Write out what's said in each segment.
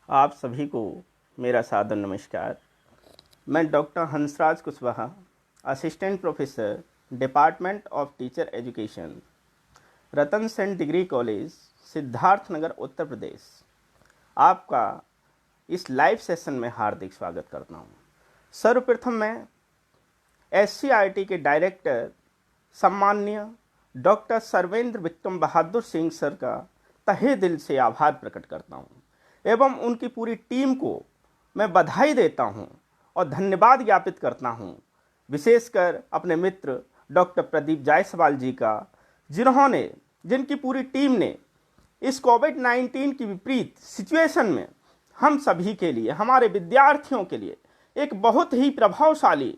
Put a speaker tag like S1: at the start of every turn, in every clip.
S1: आप सभी को मेरा सादर नमस्कार। मैं doctor Hansraj Kushwaha, assistant professor, department of teacher education, Ratan Sen degree college, Siddharthnagar, Uttar Pradesh, आपका इस लाइव सेशन में हार्दिक स्वागत करता हूँ। सर्वप्रथम मैं SCRT के डायरेक्टर सम्माननीय डॉक्टर सर्वेंद्र विक्रम बहादुर सिंह सर का तहे दिल से आभार प्रकट करता हूँ एवं उनकी पूरी टीम को मैं बधाई देता हूँ और धन्यवाद ज्ञापित करता हूँ, विशेषकर अपने मित्र डॉक्टर प्रदीप जायसवाल जी का, जिनकी पूरी टीम ने इस कोविड-19 की विपरीत सिचुएशन में हम सभी के लिए, हमारे विद्यार्थियों के लिए एक बहुत ही प्रभावशाली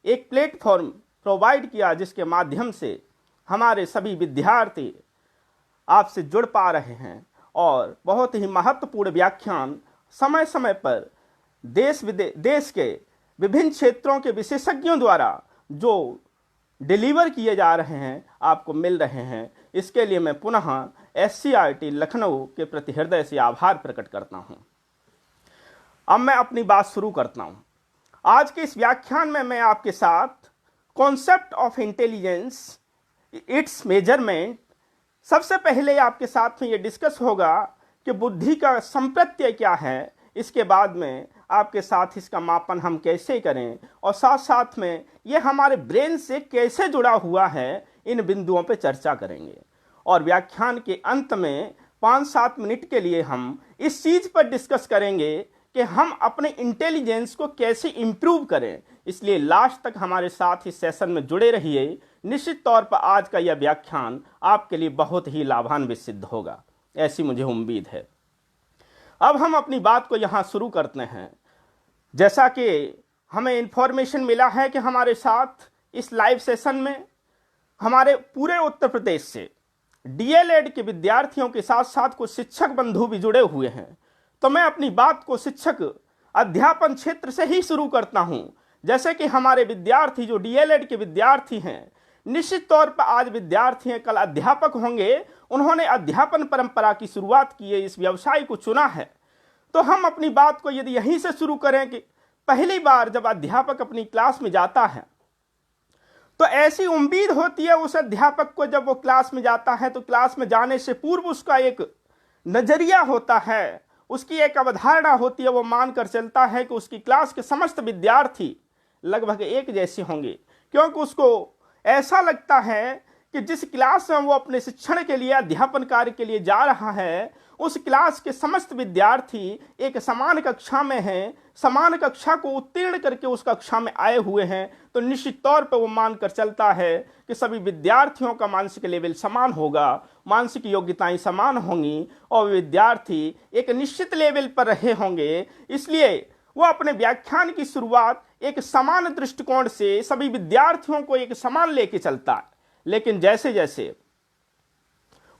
S1: एक प्लेटफॉर्म प्रोवाइड किया, जिसके माध्यम से हमारे सभी विद्यार्थी आपसे जुड़ पा रहे हैं और बहुत ही महत्वपूर्ण व्याख्यान समय समय पर देश के विभिन्न क्षेत्रों के विशेषज्ञों द्वारा जो डिलीवर किए जा रहे हैं आपको मिल रहे हैं। इसके लिए मैं पुनः SCRT लखनऊ के प्रति हृदय से आभार प्रकट करता हूं। अब मैं अपनी बात शुरू करता हूं। आज के इस व्याख्यान में मैं आपके साथ concept of intelligence, it's measurement, सबसे पहले आपके साथ में ये डिस्कस होगा कि बुद्धि का संप्रत्यय क्या है। इसके बाद में आपके साथ इसका मापन हम कैसे करें और साथ साथ में ये हमारे ब्रेन से कैसे जुड़ा हुआ है, इन बिंदुओं पे चर्चा करेंगे। और व्याख्यान के अंत में 5-7 मिनट के लिए हम इस चीज़ पर डिस्कस करेंगे कि हम अपने इंटेलिजेंस को कैसे इम्प्रूव करें। इसलिए लास्ट तक हमारे साथ इस सेशन में जुड़े रहिए। निश्चित तौर पर आज का यह व्याख्यान आपके लिए बहुत ही लाभान्वित सिद्ध होगा, ऐसी मुझे उम्मीद है। अब हम अपनी बात को यहाँ शुरू करते हैं। जैसा कि हमें इन्फॉर्मेशन मिला है कि हमारे साथ इस लाइव सेशन में हमारे पूरे उत्तर प्रदेश से DLED के विद्यार्थियों के साथ साथ कुछ शिक्षक बंधु भी जुड़े हुए हैं। तो मैं अपनी बात को शिक्षक अध्यापन क्षेत्र से ही शुरू करता हूं। जैसे कि हमारे विद्यार्थी जो DLED के विद्यार्थी हैं, निश्चित तौर पर आज विद्यार्थी हैं, कल अध्यापक होंगे। उन्होंने अध्यापन परंपरा की शुरुआत की है, इस व्यवसाय को चुना है। तो हम अपनी बात को यदि यहीं से शुरू करें कि पहली बार जब अध्यापक अपनी क्लास में जाता है तो ऐसी उम्मीद होती है उस अध्यापक को, जब वो क्लास में जाता है तो क्लास में जाने से पूर्व उसका एक नजरिया होता है, उसकी एक अवधारणा होती है। वो मानकर चलता है कि उसकी क्लास के समस्त विद्यार्थी लगभग एक जैसे होंगे, क्योंकि उसको ऐसा लगता है कि जिस क्लास में वो अपने शिक्षण के लिए, अध्यापन कार्य के लिए जा रहा है, उस क्लास के समस्त विद्यार्थी एक समान कक्षा में हैं, समान कक्षा को उत्तीर्ण करके उस कक्षा में आए हुए हैं। तो निश्चित तौर पर वो मानकर चलता है कि सभी विद्यार्थियों का मानसिक लेवल समान होगा, मानसिक योग्यताएं समान होंगी और विद्यार्थी एक निश्चित लेवल पर रहे होंगे। इसलिए वो अपने व्याख्यान की शुरुआत एक समान दृष्टिकोण से सभी विद्यार्थियों को एक समान लेके चलता है। लेकिन जैसे जैसे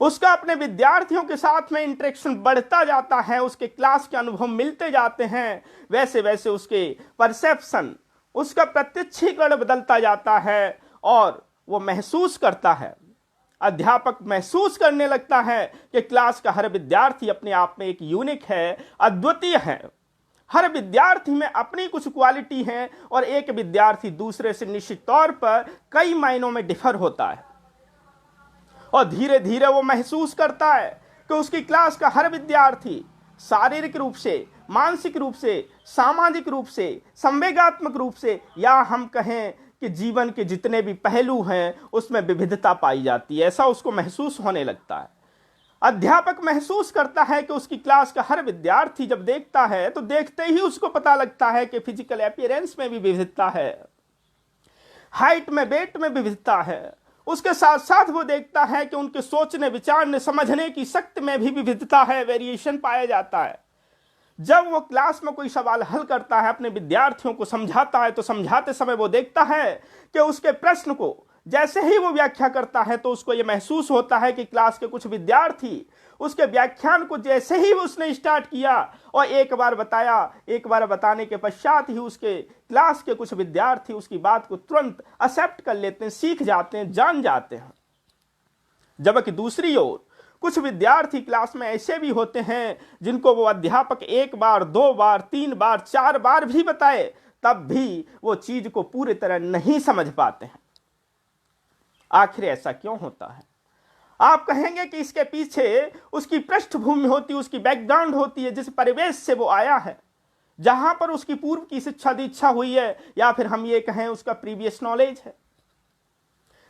S1: उसका अपने विद्यार्थियों के साथ में इंटरेक्शन बढ़ता जाता है, उसके क्लास के अनुभव मिलते जाते हैं, वैसे वैसे उसके परसेप्शन, उसका प्रत्यक्षीकरण बदलता जाता है और वो महसूस करता है, अध्यापक महसूस करने लगता है कि क्लास का हर विद्यार्थी अपने आप में एक यूनिक है, अद्वितीय है। हर विद्यार्थी में अपनी कुछ क्वालिटी है और एक विद्यार्थी दूसरे से निश्चित तौर पर कई मायनों में डिफर होता है। और धीरे धीरे वो महसूस करता है कि उसकी क्लास का हर विद्यार्थी शारीरिक रूप से, मानसिक रूप से, सामाजिक रूप से, संवेगात्मक रूप से, या हम कहें कि जीवन के जितने भी पहलू हैं उसमें विविधता पाई जाती है, ऐसा उसको महसूस होने लगता है। अध्यापक महसूस करता है कि उसकी क्लास का हर विद्यार्थी जब देखता है तो देखते ही उसको पता लगता है कि फिजिकल अपीयरेंस में भी विविधता है, हाइट में, वेट में विविधता है। उसके साथ साथ वो देखता है कि उनके सोचने, विचारने, समझने की शक्ति में भी विविधता है, वेरिएशन पाया जाता है। जब वो क्लास में कोई सवाल हल करता है, अपने विद्यार्थियों को समझाता है, तो समझाते समय वो देखता है कि उसके प्रश्न को जैसे ही वो व्याख्या करता है तो उसको ये महसूस होता है कि क्लास के कुछ विद्यार्थी उसके व्याख्यान को जैसे ही उसने स्टार्ट किया और एक बार बताया, एक बार बताने के पश्चात ही उसके क्लास के कुछ विद्यार्थी उसकी बात को तुरंत एक्सेप्ट कर लेते हैं, सीख जाते हैं, जान जाते हैं। जबकि दूसरी ओर कुछ विद्यार्थी क्लास में ऐसे भी होते हैं जिनको वो अध्यापक 1 बार 2 बार 3 बार 4 बार भी बताए तब भी वो चीज को पूरी तरह नहीं समझ पाते हैं। आखिर ऐसा क्यों होता है? आप कहेंगे कि इसके पीछे उसकी पृष्ठभूमि होती है, उसकी बैकग्राउंड होती है, जिस परिवेश से वो आया है, जहां पर उसकी पूर्व की शिक्षा दीक्षा हुई है, या फिर हम ये कहें उसका प्रीवियस नॉलेज है।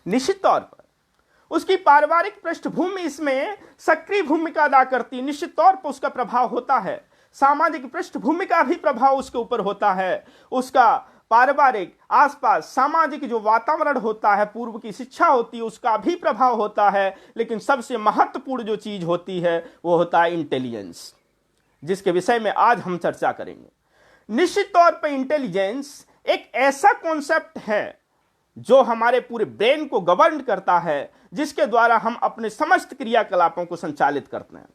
S1: निश्चित तौर पर उसकी पारिवारिक पृष्ठभूमि इसमें सक्रिय भूमिका अदा करती है, निश्चित तौर पर उसका प्रभाव होता है। सामाजिक पृष्ठभूमि का भी प्रभाव उसके ऊपर होता है, उसका पारिवारिक आसपास सामाजिक जो वातावरण होता है, पूर्व की शिक्षा होती है, उसका भी प्रभाव होता है। लेकिन सबसे महत्वपूर्ण जो चीज होती है वो होता है इंटेलिजेंस, जिसके विषय में आज हम चर्चा करेंगे। निश्चित तौर पर इंटेलिजेंस एक ऐसा कॉन्सेप्ट है जो हमारे पूरे ब्रेन को गवर्न करता है, जिसके द्वारा हम अपने समस्त क्रियाकलापों को संचालित करते हैं।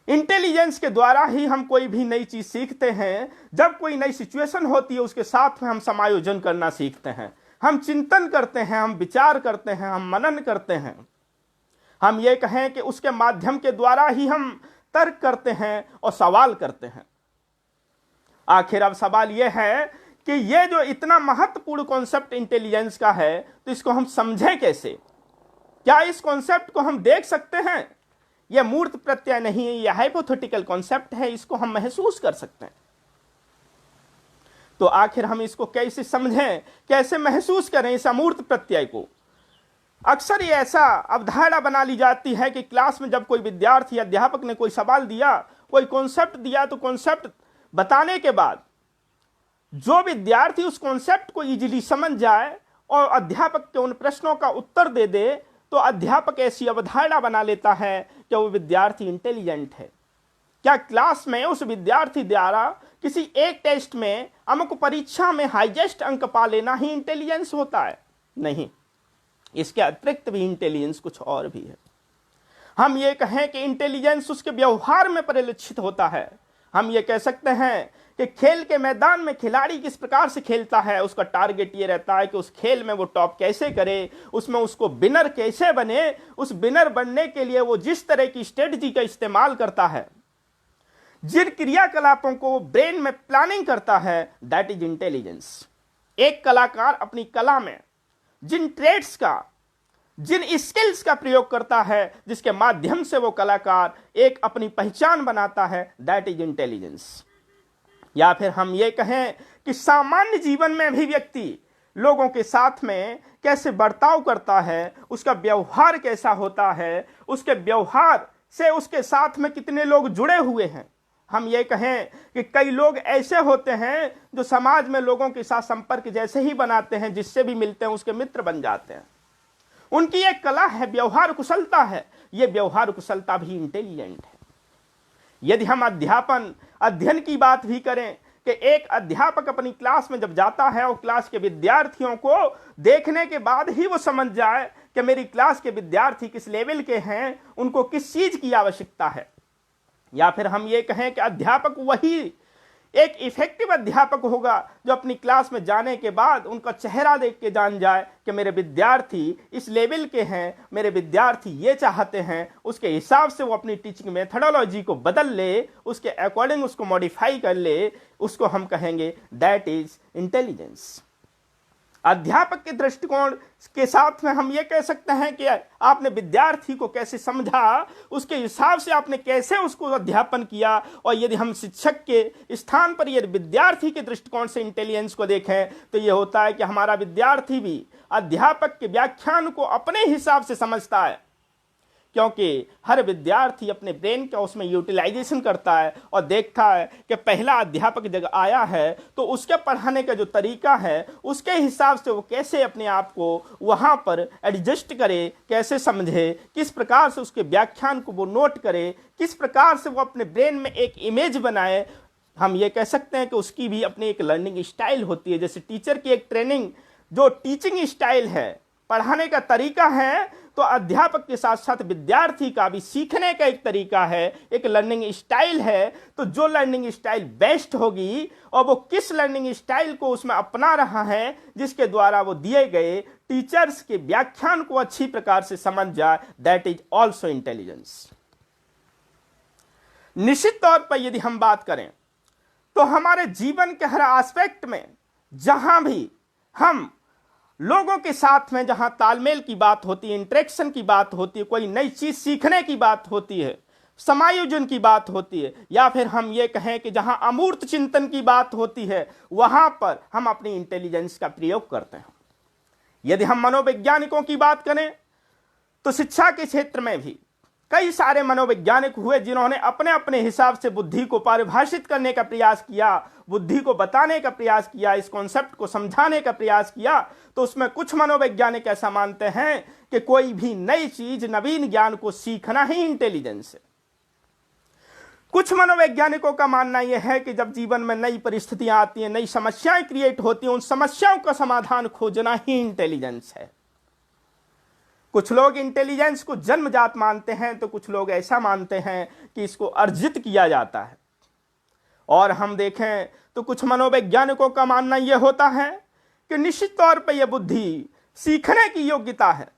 S1: इंटेलिजेंस के द्वारा ही हम कोई भी नई चीज सीखते हैं। जब कोई नई सिचुएशन होती है उसके साथ में हम समायोजन करना सीखते हैं, हम चिंतन करते हैं, हम विचार करते हैं, हम मनन करते हैं। हम ये कहें कि उसके माध्यम के द्वारा ही हम तर्क करते हैं और सवाल करते हैं। आखिर अब सवाल यह है कि यह जो इतना महत्वपूर्ण कॉन्सेप्ट इंटेलिजेंस का है, तो इसको हम समझें कैसे? क्या इस कॉन्सेप्ट को हम देख सकते हैं? यह मूर्त प्रत्यय नहीं है, यह हाइपोथेटिकल कॉन्सेप्ट है, इसको हम महसूस कर सकते हैं। तो आखिर हम इसको कैसे समझें, कैसे महसूस करें इस अमूर्त प्रत्यय को? अक्सर ये ऐसा अवधारणा बना ली जाती है कि क्लास में जब कोई विद्यार्थी अध्यापक ने कोई सवाल दिया, कोई कॉन्सेप्ट दिया, तो कॉन्सेप्ट बताने के बाद जो विद्यार्थी उस कॉन्सेप्ट को इजीली समझ जाए और अध्यापक के उन प्रश्नों का उत्तर दे दे, तो अध्यापक ऐसी अवधारणा बना लेता है कि वो विद्यार्थी इंटेलिजेंट है। क्या क्लास में उस विद्यार्थी द्वारा किसी एक टेस्ट में अमुक परीक्षा में हाईएस्ट अंक पा लेना ही इंटेलिजेंस होता है? नहीं, इसके अतिरिक्त भी इंटेलिजेंस कुछ और भी है। हम ये कहें कि इंटेलिजेंस उसके व्यवहार में परिलक्षित होता है। हम ये कह सकते हैं कि खेल के मैदान में खिलाड़ी किस प्रकार से खेलता है, उसका टारगेट ये रहता है कि उस खेल में वो टॉप कैसे करे, उसमें उसको विनर कैसे बने। उस विनर बनने के लिए वो जिस तरह की स्ट्रेटजी का इस्तेमाल करता है, जिन क्रियाकलापों को वो ब्रेन में प्लानिंग करता है, दैट इज इंटेलिजेंस। एक कलाकार अपनी कला में जिन ट्रेड्स का, जिन स्किल्स का प्रयोग करता है, जिसके माध्यम से वो कलाकार एक अपनी पहचान बनाता है, दैट इज इंटेलिजेंस। या फिर हम ये कहें कि सामान्य जीवन में भी व्यक्ति लोगों के साथ में कैसे बर्ताव करता है, उसका व्यवहार कैसा होता है, उसके व्यवहार से उसके साथ में कितने लोग जुड़े हुए हैं। हम ये कहें कि कई लोग ऐसे होते हैं जो समाज में लोगों के साथ संपर्क जैसे ही बनाते हैं, जिससे भी मिलते हैं उसके मित्र बन जाते हैं। उनकी एक कला है, व्यवहार कुशलता है। यह व्यवहार कुशलता भी इंटेलिजेंट है। यदि हम अध्ययन की बात भी करें कि एक अध्यापक अपनी क्लास में जब जाता है और क्लास के विद्यार्थियों को देखने के बाद ही वो समझ जाए कि मेरी क्लास के विद्यार्थी किस लेवल के हैं, उनको किस चीज की आवश्यकता है। या फिर हम ये कहें कि अध्यापक वही एक इफेक्टिव अध्यापक होगा जो अपनी क्लास में जाने के बाद उनका चेहरा देख के जान जाए कि मेरे विद्यार्थी इस लेवल के हैं, मेरे विद्यार्थी ये चाहते हैं। उसके हिसाब से वो अपनी टीचिंग मेथडोलॉजी को बदल ले, उसके अकॉर्डिंग उसको मॉडिफाई कर ले। उसको हम कहेंगे दैट इज इंटेलिजेंस। अध्यापक के दृष्टिकोण के साथ में हम ये कह सकते हैं कि आपने विद्यार्थी को कैसे समझा, उसके हिसाब से आपने कैसे उसको अध्यापन किया। और यदि हम शिक्षक के स्थान पर यदि विद्यार्थी के दृष्टिकोण से इंटेलिजेंस को देखें, तो ये होता है कि हमारा विद्यार्थी भी अध्यापक के व्याख्यान को अपने हिसाब से समझता है, क्योंकि हर विद्यार्थी अपने ब्रेन का उसमें यूटिलाइजेशन करता है और देखता है कि पहला अध्यापक जब आया है तो उसके पढ़ाने का जो तरीका है, उसके हिसाब से वो कैसे अपने आप को वहाँ पर एडजस्ट करे, कैसे समझे, किस प्रकार से उसके व्याख्यान को वो नोट करे, किस प्रकार से वो अपने ब्रेन में एक इमेज बनाए। हम ये कह सकते हैं कि उसकी भी अपनी एक लर्निंग स्टाइल होती है। जैसे टीचर की एक ट्रेनिंग, जो टीचिंग स्टाइल है, पढ़ाने का तरीका है, तो अध्यापक के साथ साथ विद्यार्थी का भी सीखने का एक तरीका है, एक लर्निंग स्टाइल है। तो जो लर्निंग स्टाइल बेस्ट होगी और वो किस लर्निंग स्टाइल को उसमें अपना रहा है, जिसके द्वारा वो दिए गए टीचर्स के व्याख्यान को अच्छी प्रकार से समझ जाए, दैट इज ऑल्सो इंटेलिजेंस। निश्चित तौर पर यदि हम बात करें तो हमारे जीवन के हर एस्पेक्ट में जहां भी हम लोगों के साथ में जहां तालमेल की बात होती है, इंटरेक्शन की बात होती है, कोई नई चीज सीखने की बात होती है, समायोजन की बात होती है, या फिर हम ये कहें कि जहां अमूर्त चिंतन की बात होती है, वहां पर हम अपनी इंटेलिजेंस का प्रयोग करते हैं। यदि हम मनोवैज्ञानिकों की बात करें तो शिक्षा के क्षेत्र में भी कई सारे मनोवैज्ञानिक हुए जिन्होंने अपने अपने हिसाब से बुद्धि को परिभाषित करने का प्रयास किया, बुद्धि को बताने का प्रयास किया, इस कॉन्सेप्ट को समझाने का प्रयास किया। तो उसमें कुछ मनोवैज्ञानिक ऐसा मानते हैं कि कोई भी नई चीज, नवीन ज्ञान को सीखना ही इंटेलिजेंस है। कुछ मनोवैज्ञानिकों का मानना यह है कि जब जीवन में नई परिस्थितियां आती हैं, नई समस्याएं क्रिएट होती हैं, उन समस्याओं का समाधान खोजना ही इंटेलिजेंस है। कुछ लोग इंटेलिजेंस को जन्मजात मानते हैं, तो कुछ लोग ऐसा मानते हैं कि इसको अर्जित किया जाता है। और हम देखें तो कुछ मनोवैज्ञानिकों का मानना यह होता है कि निश्चित तौर पर यह बुद्धि सीखने की योग्यता है,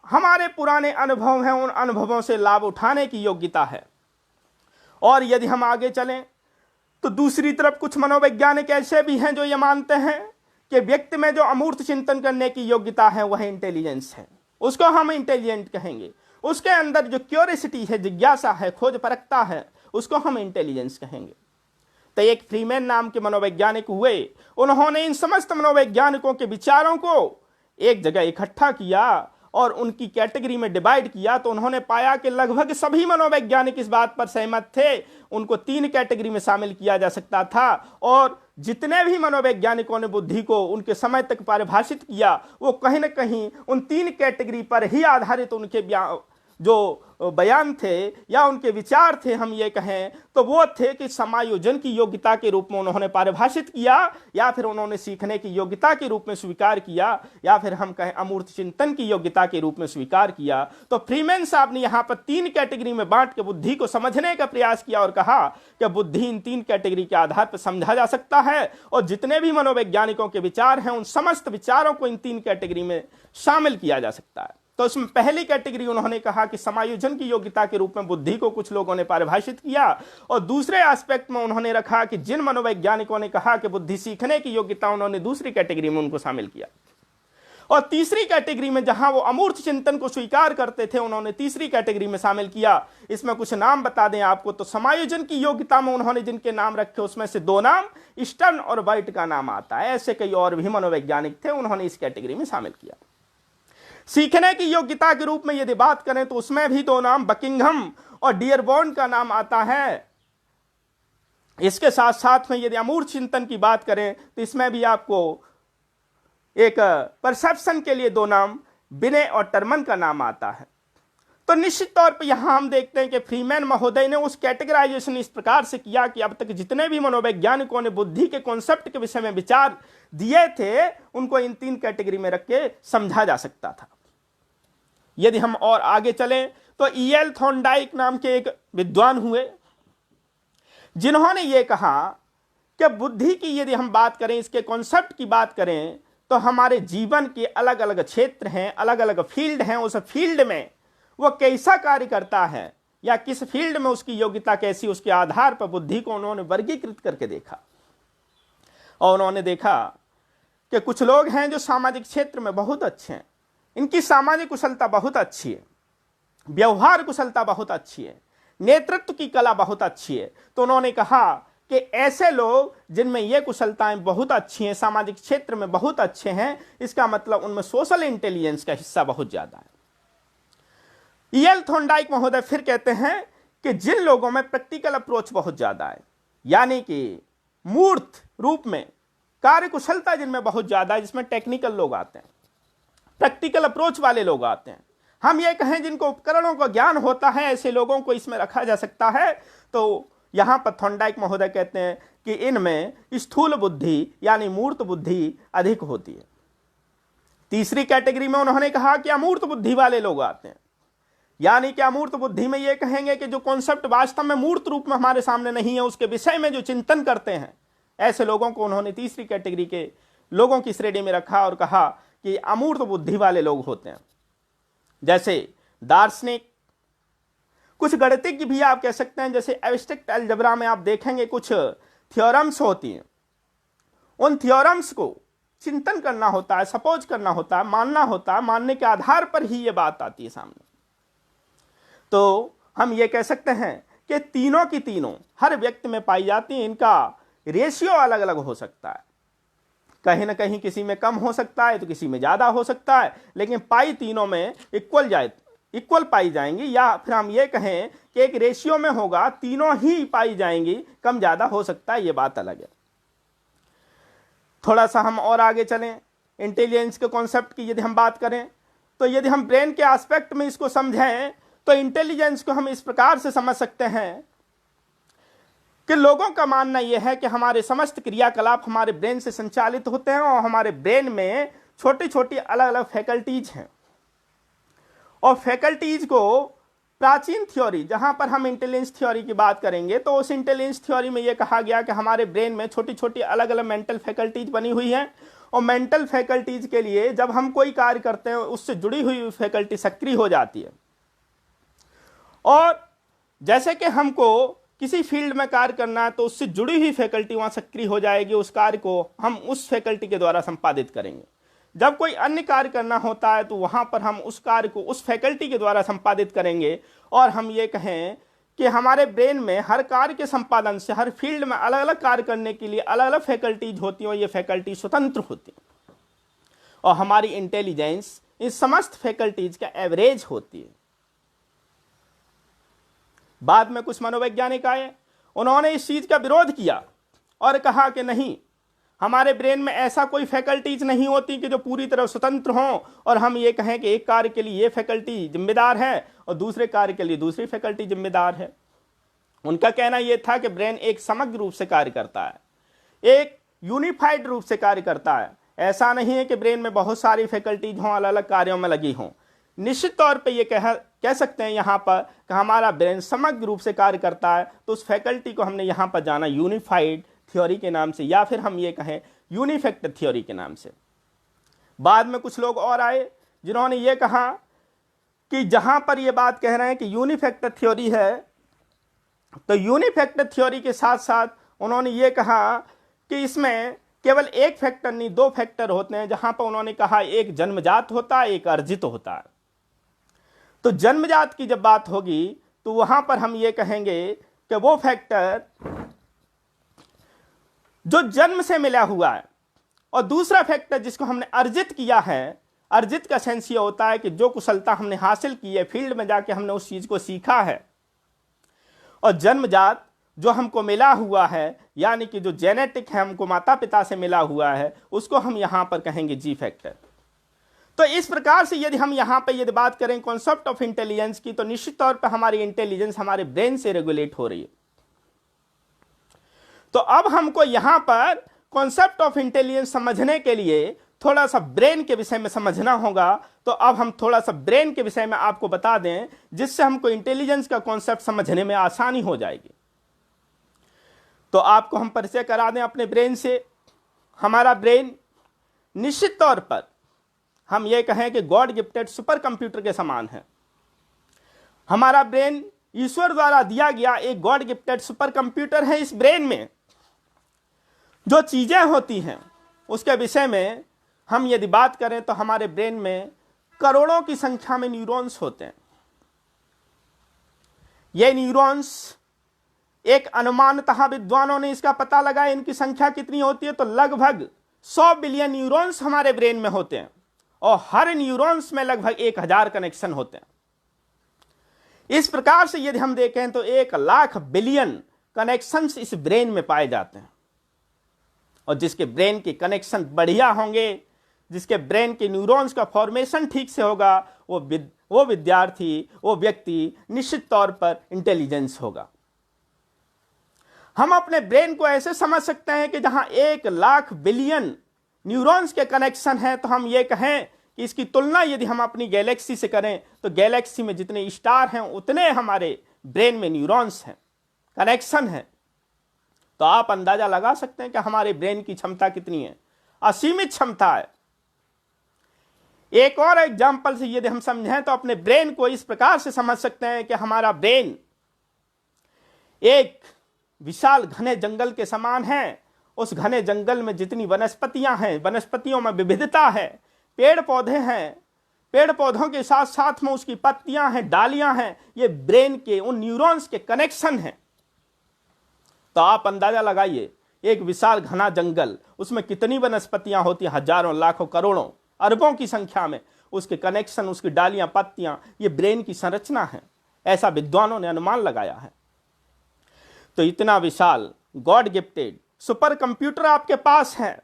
S1: हमारे पुराने अनुभव हैं, उन अनुभवों से लाभ उठाने की योग्यता है। और यदि हम आगे चलें तो दूसरी तरफ कुछ मनोवैज्ञानिक ऐसे भी हैं जो ये मानते हैं कि व्यक्ति में जो अमूर्त चिंतन करने की योग्यता है वह इंटेलिजेंस है, उसको हम इंटेलिजेंट कहेंगे। उसके अंदर जो क्यूरियोसिटी है, जिज्ञासा है, खोज परखता है, उसको हम इंटेलिजेंस कहेंगे। तो एक फ्रीमैन नाम के मनोवैज्ञानिक हुए, उन्होंने इन समस्त मनोवैज्ञानिकों के विचारों को एक जगह इकट्ठा किया और उनकी कैटेगरी में डिवाइड किया। तो उन्होंने पाया कि लगभग सभी मनोवैज्ञानिक इस बात पर सहमत थे, उनको 3 कैटेगरी में शामिल किया जा सकता था। और जितने भी मनोवैज्ञानिकों ने बुद्धि को उनके समय तक परिभाषित किया, वो कहीं ना कहीं उन 3 कैटेगरी पर ही आधारित उनके जो बयान थे या उनके विचार थे, हम ये कहें तो वो थे कि समायोजन की योग्यता के रूप में उन्होंने परिभाषित किया, या फिर उन्होंने सीखने की योग्यता के रूप में स्वीकार किया, या फिर हम कहें अमूर्त चिंतन की योग्यता के रूप में स्वीकार किया। तो फ्रीमैन साहब ने यहाँ पर 3 कैटेगरी में बांट के बुद्धि को समझने का प्रयास किया और कहा कि बुद्धि इन 3 कैटेगरी के आधार पर समझा जा सकता है, और जितने भी मनोवैज्ञानिकों के विचार हैं उन समस्त विचारों को इन 3 कैटेगरी में शामिल किया जा सकता है। तो उसमें पहली कैटेगरी उन्होंने कहा कि समायोजन की योग्यता के रूप में बुद्धि को कुछ लोगों ने परिभाषित किया, और दूसरे एस्पेक्ट में उन्होंने रखा कि जिन मनोवैज्ञानिकों ने कहा कि बुद्धि सीखने की योग्यता, उन्होंने दूसरी कैटेगरी में उनको शामिल किया। और तीसरी कैटेगरी में जहां वो अमूर्त चिंतन को स्वीकार करते थे, उन्होंने तीसरी कैटेगरी में शामिल किया। इसमें कुछ नाम बता दें आपको, तो समायोजन की योग्यता में उन्होंने जिनके नाम रखे उसमें से 2 नाम स्टर्न और वाइट का नाम आता है। ऐसे कई और भी मनोवैज्ञानिक थे, उन्होंने इस कैटेगरी में शामिल किया। सीखने की योग्यता के रूप में यदि बात करें तो उसमें भी 2 नाम बकिंघम और डियरबॉर्न का नाम आता है। इसके साथ साथ में यदि अमूर्त चिंतन की बात करें तो इसमें भी आपको एक परसेप्शन के लिए 2 नाम बिने और टर्मन का नाम आता है। तो निश्चित तौर पर यहां हम देखते हैं कि फ्रीमैन महोदय ने उस कैटेगराइजेशन इस प्रकार से किया कि अब तक जितने भी मनोवैज्ञानिकों ने बुद्धि के कॉन्सेप्ट के विषय में विचार दिए थे, उनको इन 3 कैटेगरी में रख के समझा जा सकता था। यदि हम और आगे चलें तो E.L. थॉर्नडाइक नाम के एक विद्वान हुए, जिन्होंने ये कहा कि बुद्धि की यदि हम बात करें, इसके कॉन्सेप्ट की बात करें, तो हमारे जीवन के अलग अलग क्षेत्र हैं, अलग अलग फील्ड हैं। उस फील्ड में वो कैसा कार्य करता है या किस फील्ड में उसकी योग्यता कैसी, उसके आधार पर बुद्धि को उन्होंने वर्गीकृत करके देखा। और उन्होंने देखा कि कुछ लोग हैं जो सामाजिक क्षेत्र में बहुत अच्छे हैं, इनकी सामाजिक कुशलता बहुत अच्छी है, व्यवहार कुशलता बहुत अच्छी है, नेतृत्व की कला बहुत अच्छी है। तो उन्होंने कहा कि ऐसे लोग जिनमें ये कुशलताएं बहुत अच्छी हैं, सामाजिक क्षेत्र में बहुत अच्छे हैं, इसका मतलब उनमें सोशल इंटेलिजेंस का हिस्सा बहुत ज्यादा है। E.L. थॉर्नडाइक महोदय फिर कहते हैं कि जिन लोगों में प्रैक्टिकल अप्रोच बहुत ज्यादा है, यानी कि मूर्त रूप में कार्य कुशलता जिनमें बहुत ज्यादा है, जिसमें टेक्निकल लोग आते हैं, प्रैक्टिकल अप्रोच वाले लोग आते हैं, हम ये कहें जिनको उपकरणों का ज्ञान होता है, ऐसे लोगों को इसमें रखा जा सकता है। तो यहां पर थॉर्नडाइक महोदय कहते हैं कि इनमें स्थूल बुद्धि यानी मूर्त बुद्धि अधिक होती है। तीसरी कैटेगरी में उन्होंने कहा कि अमूर्त बुद्धि वाले लोग आते हैं, यानी कि अमूर्त बुद्धि में ये कहेंगे कि जो कॉन्सेप्ट वास्तव में मूर्त रूप में हमारे सामने नहीं है, उसके विषय में जो चिंतन करते हैं, ऐसे लोगों को उन्होंने तीसरी कैटेगरी के लोगों की श्रेणी में रखा और कहा कि अमूर्त बुद्धि वाले लोग होते हैं, जैसे दार्शनिक, कुछ गणितज्ञ भी आप कह सकते हैं, जैसे एब्स्ट्रैक्ट अलजेब्रा में आप देखेंगे कुछ थ्योरम्स होती हैं, उन थ्योरम्स को चिंतन करना होता है, सपोज करना होता है, मानना होता है, मानने के आधार पर ही ये बात आती है सामने। तो हम ये कह सकते हैं कि तीनों की तीनों हर व्यक्ति में पाई जाती हैं, इनका रेशियो अलग अलग हो सकता है, कहीं ना कहीं किसी में कम हो सकता है तो किसी में ज़्यादा हो सकता है, लेकिन पाई तीनों में इक्वल पाई जाएंगी, या फिर हम ये कहें कि एक रेशियो में होगा, तीनों ही पाई जाएंगी, कम ज़्यादा हो सकता है, ये बात अलग है। थोड़ा सा हम और आगे चलें, इंटेलिजेंस के कॉन्सेप्ट की यदि हम बात करें, तो यदि हम ब्रेन के एस्पेक्ट में इसको समझें तो इंटेलिजेंस को हम इस प्रकार से समझ सकते हैं कि लोगों का मानना यह है कि हमारे समस्त क्रियाकलाप हमारे ब्रेन से संचालित होते हैं, और हमारे ब्रेन में छोटी छोटी अलग अलग फैकल्टीज हैं, और फैकल्टीज को प्राचीन थ्योरी, जहां पर हम इंटेलिजेंस थ्योरी की बात करेंगे, तो उस इंटेलिजेंस थ्योरी में यह कहा गया कि हमारे ब्रेन में छोटी छोटी अलग अलग मेंटल फैकल्टीज बनी हुई हैं, और मेंटल फैकल्टीज के लिए जब हम कोई कार्य करते हैं उससे जुड़ी हुई फैकल्टी सक्रिय हो जाती है, और जैसे कि हमको किसी फील्ड में कार्य करना है तो उससे जुड़ी हुई फैकल्टी वहां सक्रिय हो जाएगी, उस कार्य को हम उस फैकल्टी के द्वारा संपादित करेंगे। जब कोई अन्य कार्य करना होता है तो वहां पर हम उस कार्य को उस फैकल्टी के द्वारा संपादित करेंगे, और हम ये कहें कि हमारे ब्रेन में हर कार्य के संपादन से, हर फील्ड में अलग अलग कार्य करने के लिए अलग अलग फैकल्टीज होती हैं, और ये फैकल्टी स्वतंत्र होती हैं, और हमारी इंटेलिजेंस इन समस्त फैकल्टीज का एवरेज होती है। बाद में कुछ मनोवैज्ञानिक आए, उन्होंने इस चीज का विरोध किया और कहा कि नहीं, हमारे ब्रेन में ऐसा कोई फैकल्टीज नहीं होती कि जो पूरी तरह स्वतंत्र हों, और हम ये कहें कि एक कार्य के लिए ये फैकल्टी जिम्मेदार है और दूसरे कार्य के लिए दूसरी फैकल्टी जिम्मेदार है। उनका कहना यह था कि ब्रेन एक समग्र रूप से कार्य करता है, एक यूनिफाइड रूप से कार्य करता है। ऐसा नहीं है कि ब्रेन में बहुत सारी फैकल्टीज हों, अलग अलग कार्यों में लगी हों। निश्चित तौर पे ये कह सकते हैं यहाँ पर कि हमारा ब्रेन समग्र रूप से कार्य करता है, तो उस फैकल्टी को हमने यहाँ पर जाना यूनिफाइड थ्योरी के नाम से, या फिर हम ये कहें यूनिफैक्टर थ्योरी के नाम से। बाद में कुछ लोग और आए जिन्होंने ये कहा कि जहां पर ये बात कह रहे हैं कि यूनिफैक्टर थ्योरी है, तो यूनिफैक्टर थ्योरी के साथ साथ उन्होंने ये कहा कि इसमें केवल एक फैक्टर नहीं, दो फैक्टर होते हैं, जहां पर उन्होंने कहा एक जन्मजात होता है, एक अर्जित होता है। तो जन्मजात की जब बात होगी तो वहां पर हम ये कहेंगे कि वो फैक्टर जो जन्म से मिला हुआ है, और दूसरा फैक्टर जिसको हमने अर्जित किया है, अर्जित का सेंस ये होता है कि जो कुशलता हमने हासिल की है, फील्ड में जाके हमने उस चीज को सीखा है, और जन्मजात जो हमको मिला हुआ है, यानी कि जो जेनेटिक है, हमको माता पिता से मिला हुआ है, उसको हम यहां पर कहेंगे जी फैक्टर। तो इस प्रकार से यदि हम यहां पर यदि बात करें कॉन्सेप्ट ऑफ इंटेलिजेंस की, तो निश्चित तौर पर हमारी इंटेलिजेंस हमारे ब्रेन से रेगुलेट हो रही है। तो अब हमको यहां पर कॉन्सेप्ट ऑफ इंटेलिजेंस समझने के लिए थोड़ा सा ब्रेन के विषय में समझना होगा। तो अब हम थोड़ा सा ब्रेन के विषय में आपको बता दें, जिससे हमको इंटेलिजेंस का कॉन्सेप्ट समझने में आसानी हो जाएगी। तो आपको हम परिचय करा दें अपने ब्रेन से। हमारा ब्रेन निश्चित तौर पर हम ये कहें कि गॉड गिफ्टेड सुपर कंप्यूटर के समान है। हमारा ब्रेन ईश्वर द्वारा दिया गया एक गॉड गिफ्टेड सुपर कंप्यूटर है। इस ब्रेन में जो चीजें होती हैं उसके विषय में हम यदि बात करें तो हमारे ब्रेन में करोड़ों की संख्या में न्यूरॉन्स होते हैं। ये न्यूरॉन्स एक अनुमानतः विद्वानों ने इसका पता लगाया इनकी संख्या कितनी होती है, तो लगभग 100 बिलियन न्यूरॉन्स हमारे ब्रेन में होते हैं, और हर न्यूरॉन्स में लगभग 1000 कनेक्शन होते हैं। इस प्रकार से यदि हम देखें तो 1 लाख बिलियन कनेक्शंस इस ब्रेन में पाए जाते हैं। और जिसके ब्रेन के कनेक्शन बढ़िया होंगे, जिसके ब्रेन के न्यूरॉन्स का फॉर्मेशन ठीक से होगा, वो विद्यार्थी, वो व्यक्ति निश्चित तौर पर इंटेलिजेंस होगा। हम अपने ब्रेन को ऐसे समझ सकते हैं कि जहां 1 लाख बिलियन न्यूरॉन्स के कनेक्शन हैं, तो हम ये कहें कि इसकी तुलना यदि हम अपनी गैलेक्सी से करें तो गैलेक्सी में जितने स्टार हैं उतने हमारे ब्रेन में न्यूरॉन्स हैं, कनेक्शन हैं। तो आप अंदाजा लगा सकते हैं कि हमारे ब्रेन की क्षमता कितनी है, असीमित क्षमता है। एक और एग्जाम्पल से यदि हम समझें तो अपने ब्रेन को इस प्रकार से समझ सकते हैं कि हमारा ब्रेन एक विशाल घने जंगल के समान है। उस घने जंगल में जितनी वनस्पतियां हैं, वनस्पतियों में विविधता है, पेड़ पौधे हैं, पेड़ पौधों के साथ साथ में उसकी पत्तियां हैं, डालियां हैं, ये ब्रेन के उन न्यूरॉन्स के कनेक्शन हैं। तो आप अंदाजा लगाइए, एक विशाल घना जंगल, उसमें कितनी वनस्पतियां होती हैं, हजारों, लाखों, करोड़ों, अरबों की संख्या में उसके कनेक्शन, उसकी डालियां, पत्तियां, ये ब्रेन की संरचना है। ऐसा विद्वानों ने अनुमान लगाया है। तो इतना विशाल गॉड गिफ्टेड सुपर कंप्यूटर आपके पास है,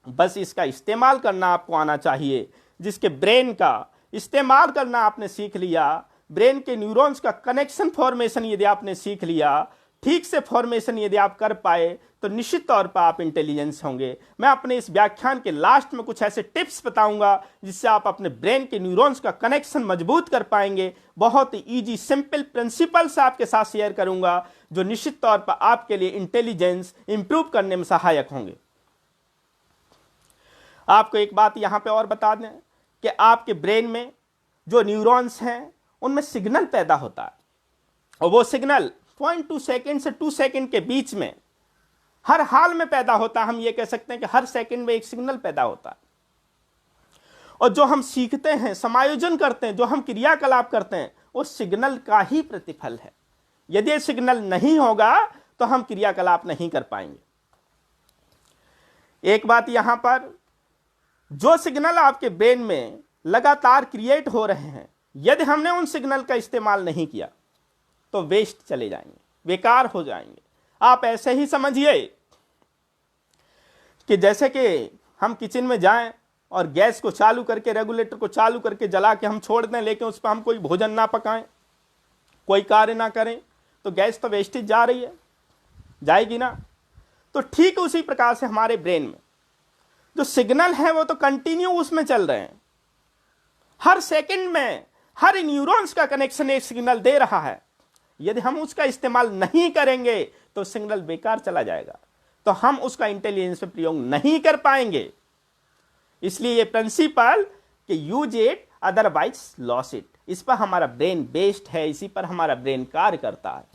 S1: बस इसका इस्तेमाल करना आपको आना चाहिए। जिसके ब्रेन का इस्तेमाल करना आपने सीख लिया, ब्रेन के न्यूरॉन्स का कनेक्शन फॉर्मेशन यदि आपने सीख लिया, ठीक से फॉर्मेशन यदि आप कर पाए, तो निश्चित तौर पर आप इंटेलिजेंस होंगे। मैं अपने इस व्याख्यान के लास्ट में कुछ ऐसे टिप्स बताऊंगा जिससे आप अपने ब्रेन के न्यूरॉन्स का कनेक्शन मजबूत कर पाएंगे। बहुत ही इजी सिंपल प्रिंसिपल्स आपके साथ शेयर करूंगा जो निश्चित तौर पर आपके लिए इंटेलिजेंस इंप्रूव करने में सहायक होंगे। आपको एक बात यहां पे और बता दें कि आपके ब्रेन में जो न्यूरॉन्स हैं उनमें सिग्नल पैदा होता है, और वो सिग्नल 0.2 सेकेंड से 2 सेकेंड के बीच में हर हाल में पैदा होता है। हम ये कह सकते हैं कि हर सेकंड में एक सिग्नल पैदा होता है। और जो हम सीखते हैं, समायोजन करते हैं, जो हम क्रियाकलाप करते हैं, उस सिग्नल का ही प्रतिफल है। यदि सिग्नल नहीं होगा तो हम क्रियाकलाप नहीं कर पाएंगे। एक बात यहां पर, जो सिग्नल आपके ब्रेन में लगातार क्रिएट हो रहे हैं, यदि हमने उन सिग्नल का इस्तेमाल नहीं किया तो वेस्ट चले जाएंगे, बेकार हो जाएंगे। आप ऐसे ही समझिए कि जैसे कि हम किचन में जाएं और गैस को चालू करके, रेगुलेटर को चालू करके जला के हम छोड़ दें, लेकिन उस पर हम कोई भोजन ना पकाएं, कोई कार्य ना करें, तो गैस तो वेस्टेज जा रही है, जाएगी ना। तो ठीक उसी प्रकार से हमारे ब्रेन में जो सिग्नल है वो तो कंटिन्यू उसमें चल रहे हैं। हर सेकंड में हर न्यूरॉन्स का कनेक्शन एक सिग्नल दे रहा है। यदि हम उसका इस्तेमाल नहीं करेंगे तो सिग्नल बेकार चला जाएगा, तो हम उसका इंटेलिजेंस पे प्रयोग नहीं कर पाएंगे। इसलिए ये प्रिंसिपल कि use it otherwise loss it, इस पर हमारा ब्रेन बेस्ड है, इसी पर हमारा ब्रेन कार्य करता है।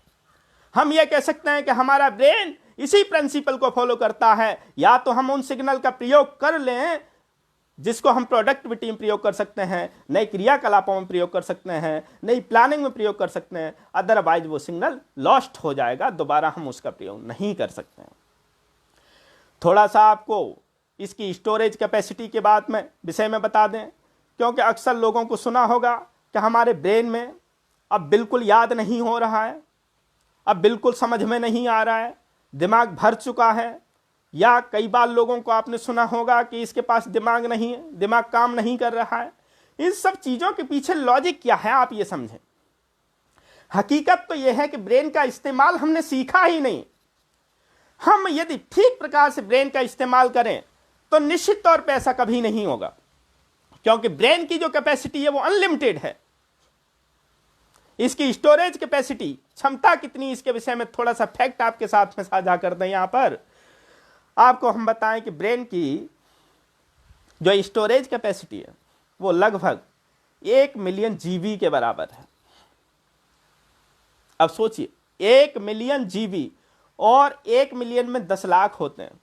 S1: हम ये कह सकते हैं कि हमारा ब्रेन इसी प्रिंसिपल को फॉलो करता है। या तो हम उन सिग्नल का प्रयोग कर लें जिसको हम प्रोडक्टिविटी में प्रयोग कर सकते हैं, नए क्रियाकलापों में प्रयोग कर सकते हैं, नई प्लानिंग में प्रयोग कर सकते हैं, अदरवाइज वो सिग्नल लॉस्ट हो जाएगा, दोबारा हम उसका प्रयोग नहीं कर सकते हैं। थोड़ा सा आपको इसकी स्टोरेज कैपेसिटी के बाद में विषय में बता दें, क्योंकि अक्सर लोगों को सुना होगा कि हमारे ब्रेन में अब बिल्कुल याद नहीं हो रहा है, अब बिल्कुल समझ में नहीं आ रहा है, दिमाग भर चुका है। या कई बार लोगों को आपने सुना होगा कि इसके पास दिमाग नहीं है, दिमाग काम नहीं कर रहा है। इन सब चीज़ों के पीछे लॉजिक क्या है आप ये समझें। हकीकत तो यह है कि ब्रेन का इस्तेमाल हमने सीखा ही नहीं। हम यदि ठीक प्रकार से ब्रेन का इस्तेमाल करें तो निश्चित तौर पर ऐसा कभी नहीं होगा, क्योंकि ब्रेन की जो कैपेसिटी है वो अनलिमिटेड है। इसकी स्टोरेज कैपेसिटी, क्षमता कितनी, इसके विषय में थोड़ा सा फैक्ट आपके साथ में साझा कर दें। यहां पर आपको हम बताएं कि ब्रेन की जो स्टोरेज कैपेसिटी है वो लगभग 1 मिलियन जीबी के बराबर है। अब सोचिए, 1 मिलियन जीबी, और 1 मिलियन में 10 लाख होते हैं।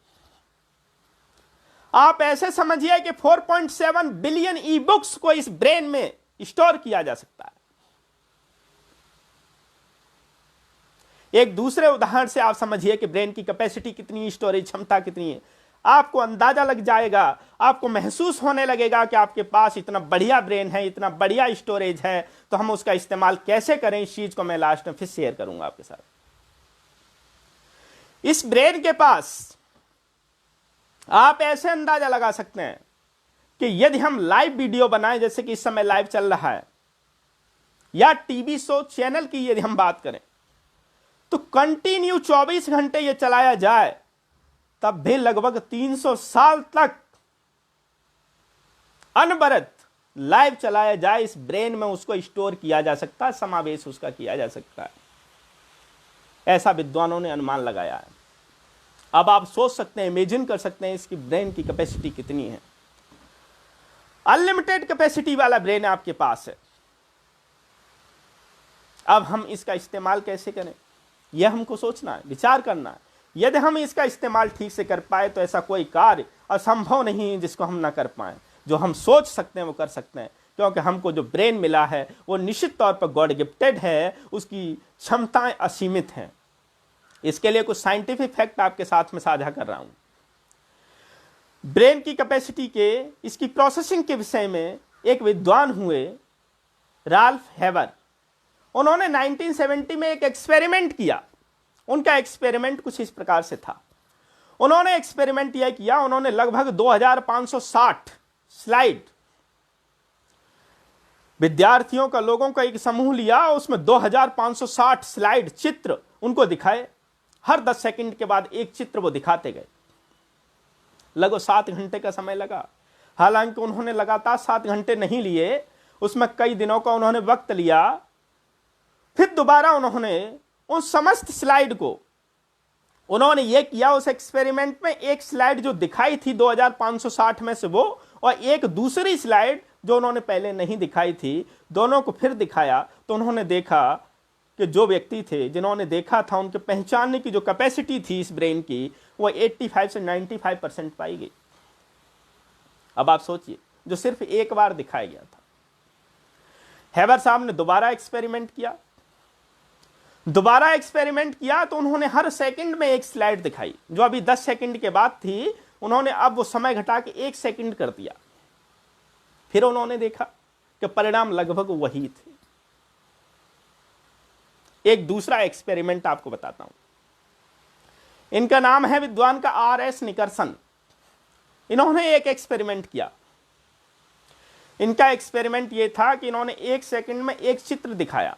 S1: आप ऐसे समझिए कि 4.7 बिलियन ई बुक्स को इस ब्रेन में स्टोर किया जा सकता है। एक दूसरे उदाहरण से आप समझिए कि ब्रेन की कैपेसिटी कितनी, स्टोरेज क्षमता कितनी है। आपको अंदाजा लग जाएगा, आपको महसूस होने लगेगा कि आपके पास इतना बढ़िया ब्रेन है, इतना बढ़िया स्टोरेज है, तो हम उसका इस्तेमाल कैसे करें, इस चीज को मैं लास्ट में फिर शेयर करूंगा आपके साथ। इस ब्रेन के पास आप ऐसे अंदाजा लगा सकते हैं कि यदि हम लाइव वीडियो बनाएं, जैसे कि इस समय लाइव चल रहा है, या टीवी शो चैनल की यदि हम बात करें, तो कंटिन्यू 24 घंटे ये चलाया जाए, तब भी लगभग 300 साल तक अनवरत लाइव चलाया जाए, इस ब्रेन में उसको स्टोर किया जा सकता है, समावेश उसका किया जा सकता है। ऐसा विद्वानों ने अनुमान लगाया है। अब आप सोच सकते हैं, इमेजिन कर सकते हैं इसकी ब्रेन की कैपेसिटी कितनी है। अनलिमिटेड कैपेसिटी वाला ब्रेन आपके पास है। अब हम इसका इस्तेमाल कैसे करें, यह हमको सोचना है, विचार करना है। यदि हम इसका इस्तेमाल ठीक से कर पाए तो ऐसा कोई कार्य असंभव नहीं है जिसको हम ना कर पाए। जो हम सोच सकते हैं वो कर सकते हैं, क्योंकि हमको जो ब्रेन मिला है वो निश्चित तौर पर गॉड गिफ्टेड है, उसकी क्षमताएं असीमित हैं। इसके लिए कुछ साइंटिफिक फैक्ट आपके साथ में साझा कर रहा हूं। ब्रेन की कैपेसिटी के, इसकी प्रोसेसिंग के विषय में एक विद्वान हुए राल्फ हेबर। उन्होंने 1970 में एक एक्सपेरिमेंट किया। उनका एक्सपेरिमेंट कुछ इस प्रकार से था। उन्होंने एक्सपेरिमेंट यह किया, उन्होंने लगभग 2560 स्लाइड विद्यार्थियों का, लोगों का एक समूह लिया, उसमें 2560 स्लाइड चित्र उनको दिखाए। हर 10 सेकंड के बाद एक चित्र वो दिखाते गए। लगभग 7 घंटे का समय लगा। हालांकि उन्होंने लगातार 7 घंटे नहीं लिए, उसमें कई दिनों का उन्होंने वक्त लिया। फिर दोबारा उन्होंने उन समस्त स्लाइड को उन्होंने ये किया, उस एक्सपेरिमेंट में एक स्लाइड जो दिखाई थी 2560 में से वो, और एक दूसरी स्लाइड जो उन्होंने पहले नहीं दिखाई थी, दोनों को फिर दिखाया। तो उन्होंने देखा कि जो व्यक्ति थे जिन्होंने देखा था, उनके पहचानने की जो कैपेसिटी थी इस ब्रेन की, वो 85 से 95% पाई गई। अब आप सोचिए, जो सिर्फ एक बार दिखाया गया था। हेबर साहब ने दोबारा एक्सपेरिमेंट किया। तो उन्होंने हर सेकंड में एक स्लाइड दिखाई। जो अभी 10 सेकंड के बाद थी, उन्होंने अब वो समय घटा के 1 सेकंड कर दिया। फिर उन्होंने देखा कि परिणाम लगभग वही थे। एक दूसरा एक्सपेरिमेंट आपको बताता हूं। इनका नाम है विद्वान का R.S. निकर्सन। इन्होंने एक एक्सपेरिमेंट किया। इनका एक्सपेरिमेंट यह था कि इन्होंने 1 सेकंड में एक चित्र दिखाया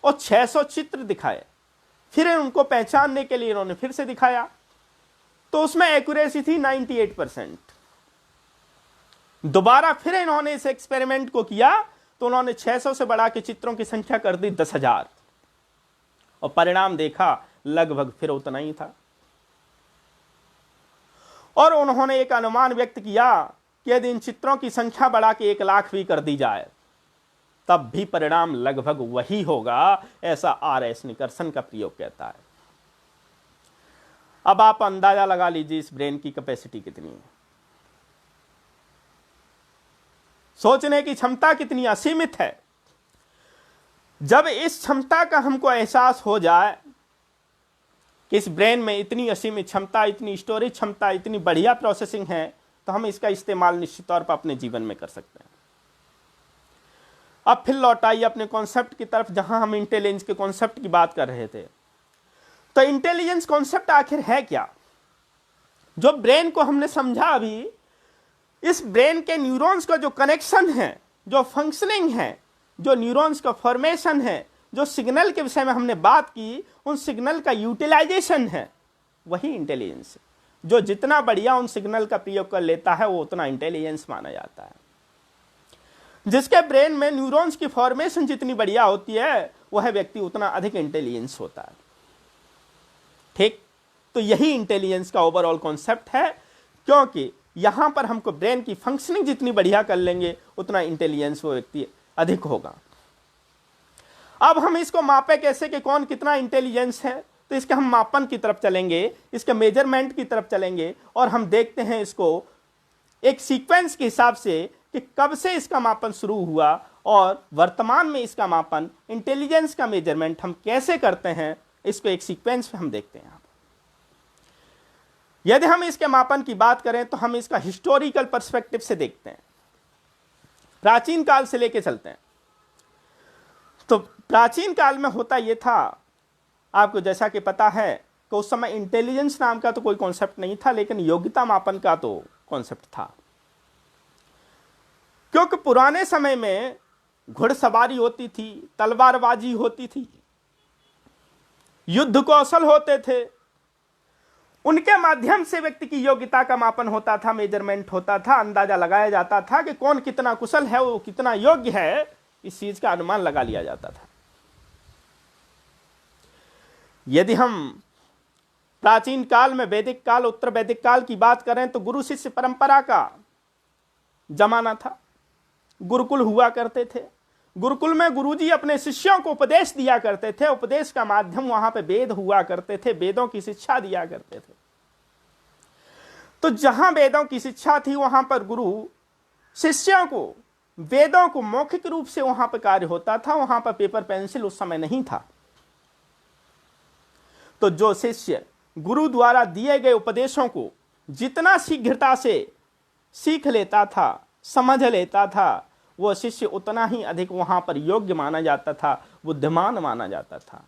S1: और 600 चित्र दिखाए। फिर उनको पहचानने के लिए इन्होंने फिर से दिखाया, तो उसमें एक्यूरेसी थी 98%। दोबारा फिर इन्होंने इस एक्सपेरिमेंट को किया, तो उन्होंने 600 से बढ़ा के चित्रों की संख्या कर दी 10,000, और परिणाम देखा लगभग फिर उतना ही था। और उन्होंने एक अनुमान व्यक्त किया कि यदि इन चित्रों की संख्या बढ़ा के 1 लाख भी कर दी जाए, तब भी परिणाम लगभग वही होगा, ऐसा R.S. निकर्सन का प्रयोग कहता है। अब आप अंदाजा लगा लीजिए इस ब्रेन की कैपेसिटी कितनी है, सोचने की क्षमता कितनी असीमित है। जब इस क्षमता का हमको एहसास हो जाए कि इस ब्रेन में इतनी असीमित क्षमता, इतनी स्टोरेज क्षमता, इतनी बढ़िया प्रोसेसिंग है, तो हम इसका इस्तेमाल निश्चित तौर पर अपने जीवन में कर सकते हैं। अब फिर लौट आइए अपने कॉन्सेप्ट की तरफ, जहां हम इंटेलिजेंस के कॉन्सेप्ट की बात कर रहे थे। तो इंटेलिजेंस कॉन्सेप्ट आखिर है क्या? जो ब्रेन को हमने समझा अभी, इस ब्रेन के न्यूरॉन्स का जो कनेक्शन है, जो फंक्शनिंग है, जो न्यूरॉन्स का फॉर्मेशन है, जो सिग्नल के विषय में हमने बात की, उन सिग्नल का यूटिलाइजेशन है, वही इंटेलिजेंस है। जो जितना बढ़िया उन सिग्नल का प्रयोग कर लेता है, वो उतना इंटेलिजेंस माना जाता है। जिसके ब्रेन में न्यूरॉन्स की फॉर्मेशन जितनी बढ़िया होती है, वह व्यक्ति उतना अधिक इंटेलिजेंस होता है। ठीक, तो यही इंटेलिजेंस का ओवरऑल कॉन्सेप्ट है, क्योंकि यहां पर हमको ब्रेन की फंक्शनिंग जितनी बढ़िया कर लेंगे, उतना इंटेलिजेंस वो व्यक्ति अधिक होगा। अब हम इसको मापे कैसे कि कौन कितना इंटेलिजेंस है? तो इसके हम मापन की तरफ चलेंगे, इसके मेजरमेंट की तरफ चलेंगे, और हम देखते हैं इसको एक सीक्वेंस के हिसाब से कि कब से इसका मापन शुरू हुआ और वर्तमान में इसका मापन, इंटेलिजेंस का मेजरमेंट हम कैसे करते हैं। इसको एक सीक्वेंस में हम देखते हैं। यदि हम इसके मापन की बात करें तो हम इसका हिस्टोरिकल पर्सपेक्टिव से देखते हैं, प्राचीन काल से लेके चलते हैं। तो प्राचीन काल में होता यह था, आपको जैसा कि पता है कि उस समय इंटेलिजेंस नाम का तो कोई कॉन्सेप्ट नहीं था, लेकिन योग्यता मापन का तो कॉन्सेप्ट था। क्योंकि पुराने समय में घुड़सवारी होती थी, तलवारबाजी होती थी, युद्ध कौशल होते थे, उनके माध्यम से व्यक्ति की योग्यता का मापन होता था, मेजरमेंट होता था, अंदाजा लगाया जाता था कि कौन कितना कुशल है, वो कितना योग्य है, इस चीज का अनुमान लगा लिया जाता था। यदि हम प्राचीन काल में वैदिक काल, उत्तर वैदिक काल की बात करें तो गुरु शिष्य परंपरा का जमाना था। गुरुकुल हुआ करते थे। गुरुकुल में गुरुजी अपने शिष्यों को उपदेश दिया करते थे। उपदेश का माध्यम वहां पे वेद हुआ करते थे, वेदों की शिक्षा दिया करते थे। तो जहां वेदों की शिक्षा थी वहां पर गुरु शिष्यों को वेदों को मौखिक रूप से वहां पर कार्य होता था। वहां पर पेपर पेंसिल उस समय नहीं था। तो जो शिष्य गुरु द्वारा दिए गए उपदेशों को जितना शीघ्रता से सीख लेता था, समझ लेता था, वह शिष्य उतना ही अधिक वहां पर योग्य माना जाता था, बुद्धिमान माना जाता था।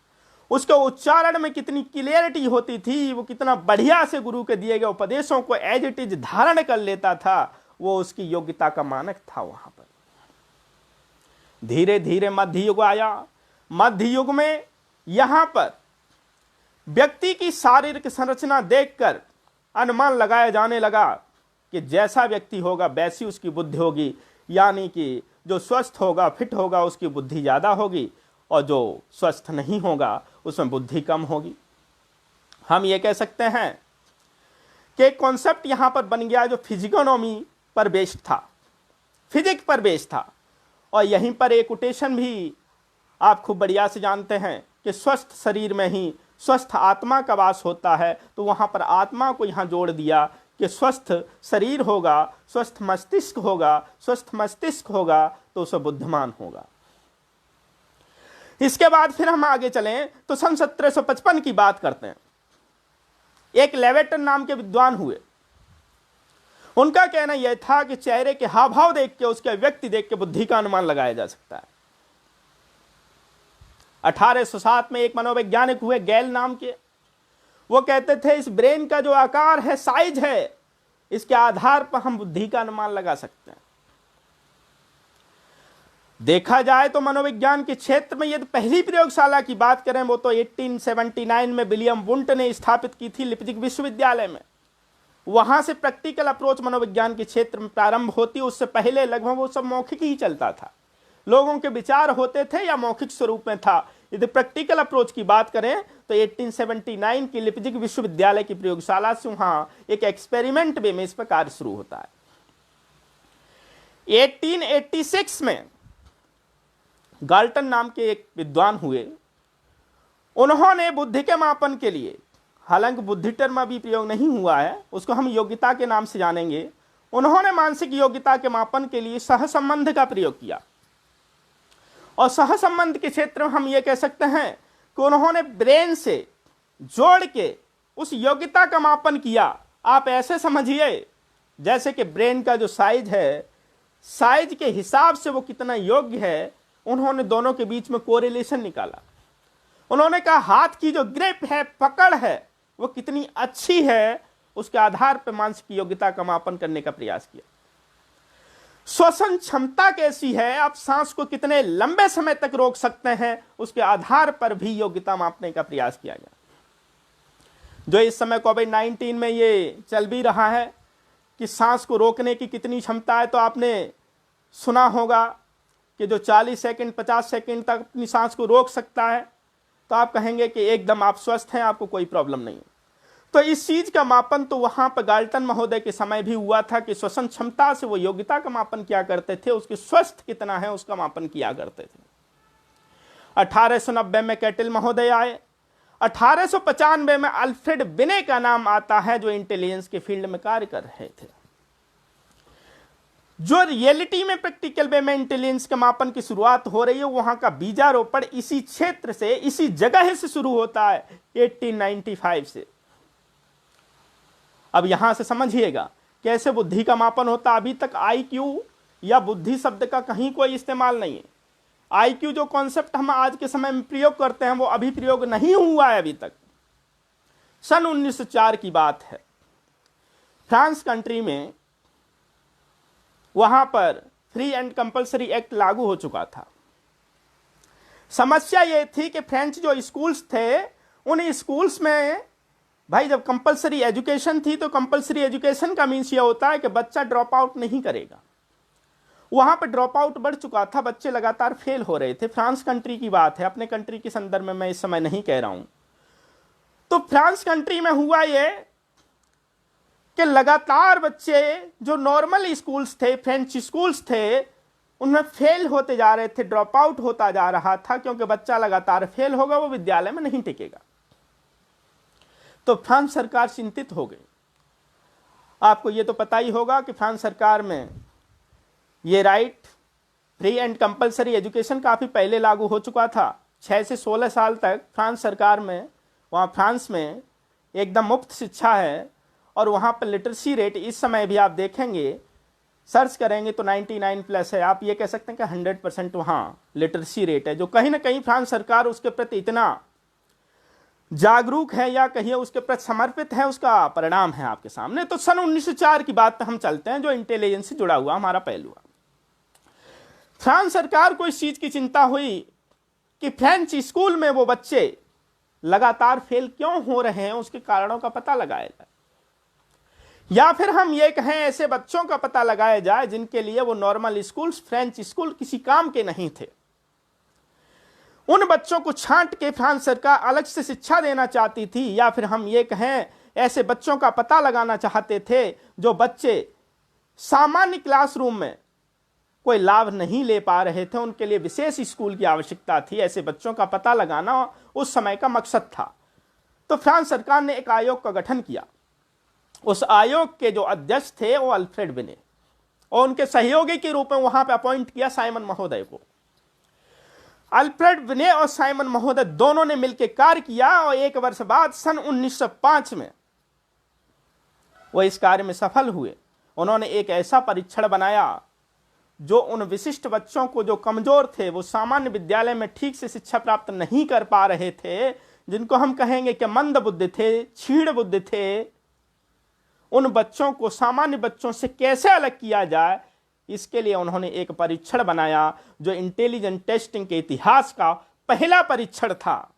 S1: उसके उच्चारण में कितनी क्लियरिटी होती थी, वो कितना बढ़िया से गुरु के दिए गए उपदेशों को एज इट इज धारण कर लेता था, वो उसकी योग्यता का मानक था। वहां पर धीरे धीरे मध्य युग आया। मध्य युग में यहां पर व्यक्ति की शारीरिक संरचना देखकर अनुमान लगाया जाने लगा कि जैसा व्यक्ति होगा वैसी उसकी बुद्धि होगी, यानी कि जो स्वस्थ होगा, फिट होगा, उसकी बुद्धि ज्यादा होगी, और जो स्वस्थ नहीं होगा उसमें बुद्धि कम होगी। हम ये कह सकते हैं कि एक कॉन्सेप्ट यहां पर बन गया जो फिजिकोनॉमी पर बेस्ड था, फिजिक्स पर बेस्ड था। और यहीं पर एक कोटेशन भी आप खूब बढ़िया से जानते हैं कि स्वस्थ शरीर में ही स्वस्थ आत्मा का वास होता है। तो वहां पर आत्मा को यहां जोड़ दिया कि स्वस्थ शरीर होगा, स्वस्थ मस्तिष्क होगा, स्वस्थ मस्तिष्क होगा तो उसे बुद्धिमान होगा। इसके बाद फिर हम आगे चलें तो सन 1755 की बात करते हैं। एक लेवेटन नाम के विद्वान हुए। उनका कहना यह था कि चेहरे के हाव भाव देख के, उसके व्यक्ति देख के बुद्धि का अनुमान लगाया जा सकता है। 1807 में एक मनोवैज्ञानिक हुए गैल नाम के। वो कहते थे इस ब्रेन का जो आकार है, साइज है, इसके आधार पर हम बुद्धि का अनुमान लगा सकते हैं। देखा जाए तो मनोविज्ञान के क्षेत्र में यदि पहली प्रयोगशाला की बात करें वो तो 1879 में विलियम वुंट ने स्थापित की थी लिप्जिग विश्वविद्यालय में। वहां से प्रैक्टिकल अप्रोच मनोविज्ञान के क्षेत्र में प्रारंभ होती। उससे पहले लगभग वो सब मौखिक ही चलता था, लोगों के विचार होते थे या मौखिक स्वरूप में था। यदि प्रैक्टिकल अप्रोच की बात करें तो 1879 की लिप्जिग विश्वविद्यालय की प्रयोगशाला से वहां एक एक्सपेरिमेंट बेस पर कार्य शुरू होता है। 1886 में गाल्टन नाम के एक विद्वान हुए। उन्होंने बुद्धि के मापन के लिए, हालांकि बुद्धि टर्म अभी प्रयोग नहीं हुआ है, उसको हम योग्यता के नाम से जानेंगे। उन्होंने मानसिक योग्यता के मापन के लिए सहसंबंध का प्रयोग किया। और सहसंबंध के क्षेत्र में हम ये कह सकते हैं कि उन्होंने ब्रेन से जोड़ के उस योग्यता का मापन किया। आप ऐसे समझिए जैसे कि ब्रेन का जो साइज है, साइज के हिसाब से वो कितना योग्य है, उन्होंने दोनों के बीच में कोरिलेशन निकाला। उन्होंने कहा हाथ की जो ग्रिप है, पकड़ है, वो कितनी अच्छी है, उसके आधार पर मानसिक योग्यता का मापन करने का प्रयास किया। श्वसन क्षमता कैसी है, आप सांस को कितने लंबे समय तक रोक सकते हैं, उसके आधार पर भी योग्यता मापने का प्रयास किया गया। जो इस समय कोविड-19 में ये चल भी रहा है कि सांस को रोकने की कितनी क्षमता है, तो आपने सुना होगा कि जो 40 सेकंड 50 सेकंड तक अपनी सांस को रोक सकता है, तो आप कहेंगे कि एकदम आप स्वस्थ हैं, आपको कोई प्रॉब्लम नहीं है। तो इस चीज का मापन तो वहां पर गाल्टन महोदय के समय भी हुआ था कि श्वसन क्षमता से वो योग्यता का मापन किया करते थे, उसके स्वस्थ कितना है उसका मापन किया करते थे। 1890 में कैटिल महोदय आए। 1895 में अल्फ्रेड बिने का नाम आता है जो इंटेलिजेंस के फील्ड में कार्य कर रहे थे। जो रियलिटी में प्रैक्टिकल वे में इंटेलिजेंस के मापन की शुरुआत हो रही है, वहां का बीजारोपण इसी क्षेत्र से, इसी जगह से शुरू होता है 1895 से। अब यहां से समझिएगा कैसे बुद्धि का मापन होता। अभी तक IQ या बुद्धि शब्द का कहीं कोई इस्तेमाल नहीं है। IQ जो कॉन्सेप्ट हम आज के समय में प्रयोग करते हैं वो अभी प्रयोग नहीं हुआ है अभी तक। सन 1904 की बात है। फ्रांस कंट्री में वहां पर फ्री एंड कंपल्सरी एक्ट लागू हो चुका था। समस्या यह थी कि फ्रेंच जो स्कूल्स थे, उन स्कूल्स में भाई जब कंपल्सरी एजुकेशन थी तो कंपल्सरी एजुकेशन का मीन्स यह होता है कि बच्चा ड्रॉप आउट नहीं करेगा। वहां पर ड्रॉप आउट बढ़ चुका था, बच्चे लगातार फेल हो रहे थे। फ्रांस कंट्री की बात है, अपने कंट्री के संदर्भ में मैं इस समय नहीं कह रहा हूं। तो फ्रांस कंट्री में हुआ यह कि लगातार बच्चे जो नॉर्मल स्कूल्स थे, फ्रेंच स्कूल्स थे, उनमें फेल होते जा रहे थे, ड्रॉप आउट होता जा रहा था, क्योंकि बच्चा लगातार फेल होगा वो विद्यालय में नहीं टिकेगा। तो फ्रांस सरकार चिंतित हो गई। आपको ये तो पता ही होगा कि फ्रांस सरकार में ये right free and compulsory education काफ़ी पहले लागू हो चुका था। 6 से 16 साल तक फ्रांस सरकार में, वहाँ फ्रांस में एकदम मुफ्त शिक्षा है, और वहाँ पर लिटरेसी रेट इस समय भी आप देखेंगे, सर्च करेंगे तो 99+ है। आप ये कह सकते हैं कि 100% वहाँ लिटरेसी रेट है, जो कहीं ना कहीं फ्रांस सरकार उसके प्रति इतना जागरूक है या कहिए उसके प्रति समर्पित है, उसका परिणाम है आपके सामने। तो सन 1904 की बात पर हम चलते हैं, जो इंटेलिजेंस से जुड़ा हुआ हमारा पहलू है। फ्रांस सरकार को इस चीज की चिंता हुई कि फ्रेंच स्कूल में वो बच्चे लगातार फेल क्यों हो रहे हैं, उसके कारणों का पता लगाया जाए, या फिर हम ये कहें ऐसे बच्चों का पता लगाया जाए जिनके लिए वो नॉर्मल स्कूल, फ्रेंच स्कूल किसी काम के नहीं थे। उन बच्चों को छांट के फ्रांस सरकार अलग से शिक्षा देना चाहती थी, या फिर हम ये कहें ऐसे बच्चों का पता लगाना चाहते थे जो बच्चे सामान्य क्लासरूम में कोई लाभ नहीं ले पा रहे थे, उनके लिए विशेष स्कूल की आवश्यकता थी। ऐसे बच्चों का पता लगाना उस समय का मकसद था। तो फ्रांस सरकार ने एक आयोग का गठन किया। उस आयोग के जो अध्यक्ष थे वो अल्फ्रेड बिने, और उनके सहयोगी के रूप में वहां पे अपॉइंट किया साइमन महोदय को। अल्फ्रेड बिने और साइमन महोदय दोनों ने मिलकर कार्य किया, और 1 वर्ष बाद सन 1905 में वो इस कार्य में सफल हुए। उन्होंने एक ऐसा परीक्षण बनाया जो उन विशिष्ट बच्चों को, जो कमजोर थे, वो सामान्य विद्यालय में ठीक से शिक्षा प्राप्त नहीं कर पा रहे थे, जिनको हम कहेंगे कि मंद बुद्धि थे, क्षीण बुद्धि थे, उन बच्चों को सामान्य बच्चों से कैसे अलग किया जाए, इसके लिए उन्होंने एक परीक्षण बनाया जो इंटेलिजेंट टेस्टिंग के इतिहास का पहला परीक्षण था,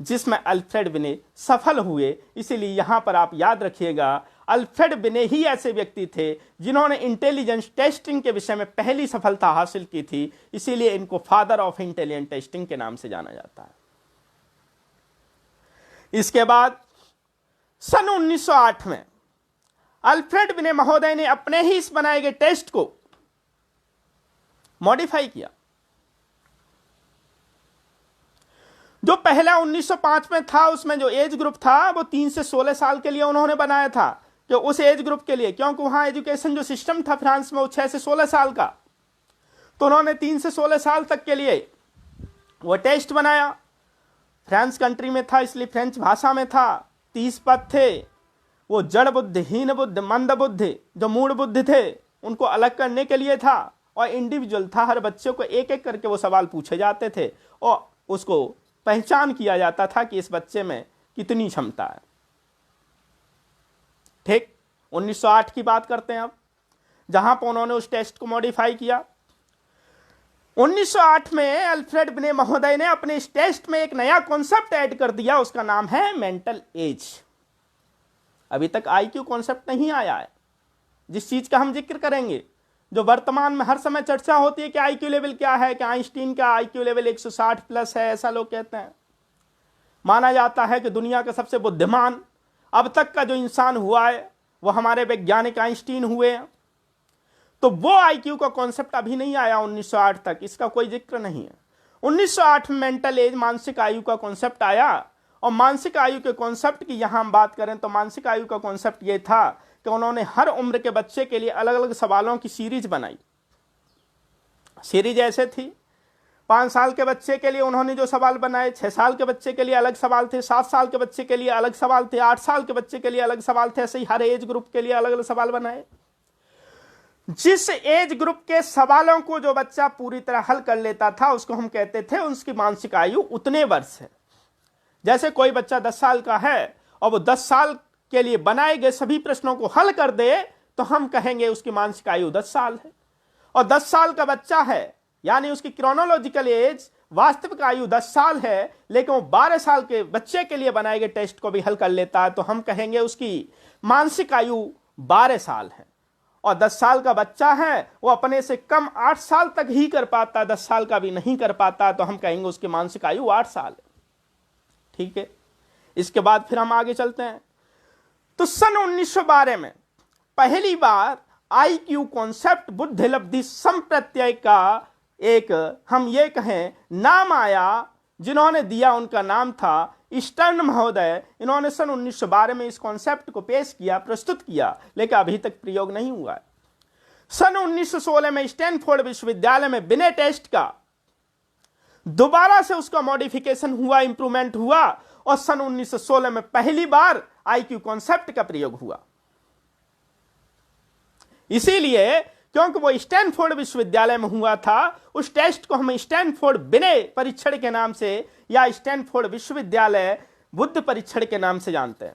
S1: जिसमें अल्फ्रेड बिने सफल हुए। इसीलिए यहां पर आप याद रखिएगा, अल्फ्रेड बिने ही ऐसे व्यक्ति थे जिन्होंने इंटेलिजेंस टेस्टिंग के विषय में पहली सफलता हासिल की थी। इसीलिए इनको फादर ऑफ इंटेलिजेंट टेस्टिंग के नाम से जाना जाता है। इसके बाद सन 1908 में अल्फ्रेड बिने महोदय ने अपने ही इस बनाए गए टेस्ट को मॉडिफाई किया। जो पहला 1905 में था, उसमें जो एज ग्रुप था वो 3 से 16 साल के लिए उन्होंने बनाया था, कि उस एज ग्रुप के लिए, क्योंकि वहां एजुकेशन जो सिस्टम था फ्रांस में वो 6 से 16 साल का, तो उन्होंने 3 से 16 साल तक के लिए वो टेस्ट बनाया। फ्रांस कंट्री में था, इसलिए फ्रेंच भाषा में था। 30 पद थे। वो जड़ बुद्धि, हीन बुद्धि, मंद बुद्धि, जो मूढ़ बुद्धि थे, उनको अलग करने के लिए था, और इंडिविजुअल था। हर बच्चे को एक एक करके वो सवाल पूछे जाते थे, और उसको पहचान किया जाता था कि इस बच्चे में कितनी क्षमता है। ठीक, 1908 की बात करते हैं अब, जहां पर उन्होंने उस टेस्ट को मॉडिफाई किया। 1908 में अल्फ्रेड बिने महोदय ने अपने इस टेस्ट में एक नया कॉन्सेप्ट ऐड कर दिया, उसका नाम है मेंटल एज। अभी तक आईक्यू कॉन्सेप्ट नहीं आया है, जिस चीज का हम जिक्र करेंगे, जो वर्तमान में हर समय चर्चा होती है कि आईक्यू लेवल क्या है, कि आइंस्टीन का आईक्यू लेवल 160+ है, ऐसा लोग कहते हैं। माना जाता है कि दुनिया का सबसे बुद्धिमान अब तक का जो इंसान हुआ है वो हमारे वैज्ञानिक आइंस्टीन हुए हैं। तो वो आईक्यू का कॉन्सेप्ट अभी नहीं आया 1908 तक, इसका कोई जिक्र नहीं है। 1908 में मेंटल एज, मानसिक आयु का कॉन्सेप्ट आया, और मानसिक आयु के कॉन्सेप्ट की यहां हम बात करें तो मानसिक आयु का कॉन्सेप्ट ये था कि उन्होंने हर उम्र के बच्चे के लिए अलग अलग सवालों की सीरीज बनाई। सीरीज ऐसे थी, 5 साल के बच्चे के लिए उन्होंने जो सवाल बनाए, 6 साल के बच्चे के लिए अलग सवाल थे, 7 साल के बच्चे के लिए अलग सवाल थे, 8 साल के बच्चे के लिए अलग सवाल थे। ऐसे ही हर एज ग्रुप के लिए अलग अलग सवाल बनाए। जिस एज ग्रुप के सवालों को जो बच्चा पूरी तरह हल कर लेता था, उसको हम कहते थे उसकी मानसिक आयु उतने वर्ष है। जैसे कोई बच्चा 10 साल का है और वो 10 साल के लिए बनाए गए सभी प्रश्नों को हल कर दे, तो हम कहेंगे उसकी मानसिक आयु 10 साल है। और 10 साल का बच्चा है, यानी उसकी क्रोनोलॉजिकल एज, वास्तविक आयु 10 साल है, लेकिन वो 12 साल के बच्चे के लिए बनाए गए टेस्ट को भी हल कर लेता है, तो हम कहेंगे उसकी मानसिक आयु 12 साल है। और 10 साल का बच्चा है, वो अपने से कम 8 साल तक ही कर पाता है, 10 साल का भी नहीं कर पाता, तो हम कहेंगे उसकी मानसिक आयु 8 साल है। ठीक है, इसके बाद फिर हम आगे चलते हैं। तो सन 1912 में पहली बार IQ कॉन्सेप्ट बुद्धि लब्धि संप्रत्यय का एक हम ये कहें नाम आया, जिन्होंने दिया उनका नाम था स्टर्न महोदय। इन्होंने सन 1912 में इस कॉन्सेप्ट को पेश किया, प्रस्तुत किया, लेकिन अभी तक प्रयोग नहीं हुआ है। सन 1916 में स्टैनफोर्ड विश्वविद्यालय में बिना टेस्ट का दोबारा से उसका मॉडिफिकेशन हुआ, इंप्रूवमेंट हुआ, और सन 1916 में पहली बार IQ कॉन्सेप्ट का प्रयोग हुआ। इसीलिए क्योंकि वो स्टैनफोर्ड विश्वविद्यालय में हुआ था, उस टेस्ट को हम स्टैनफोर्ड बिने परीक्षण के नाम से या स्टैनफोर्ड विश्वविद्यालय बुद्ध परीक्षण के नाम से जानते हैं।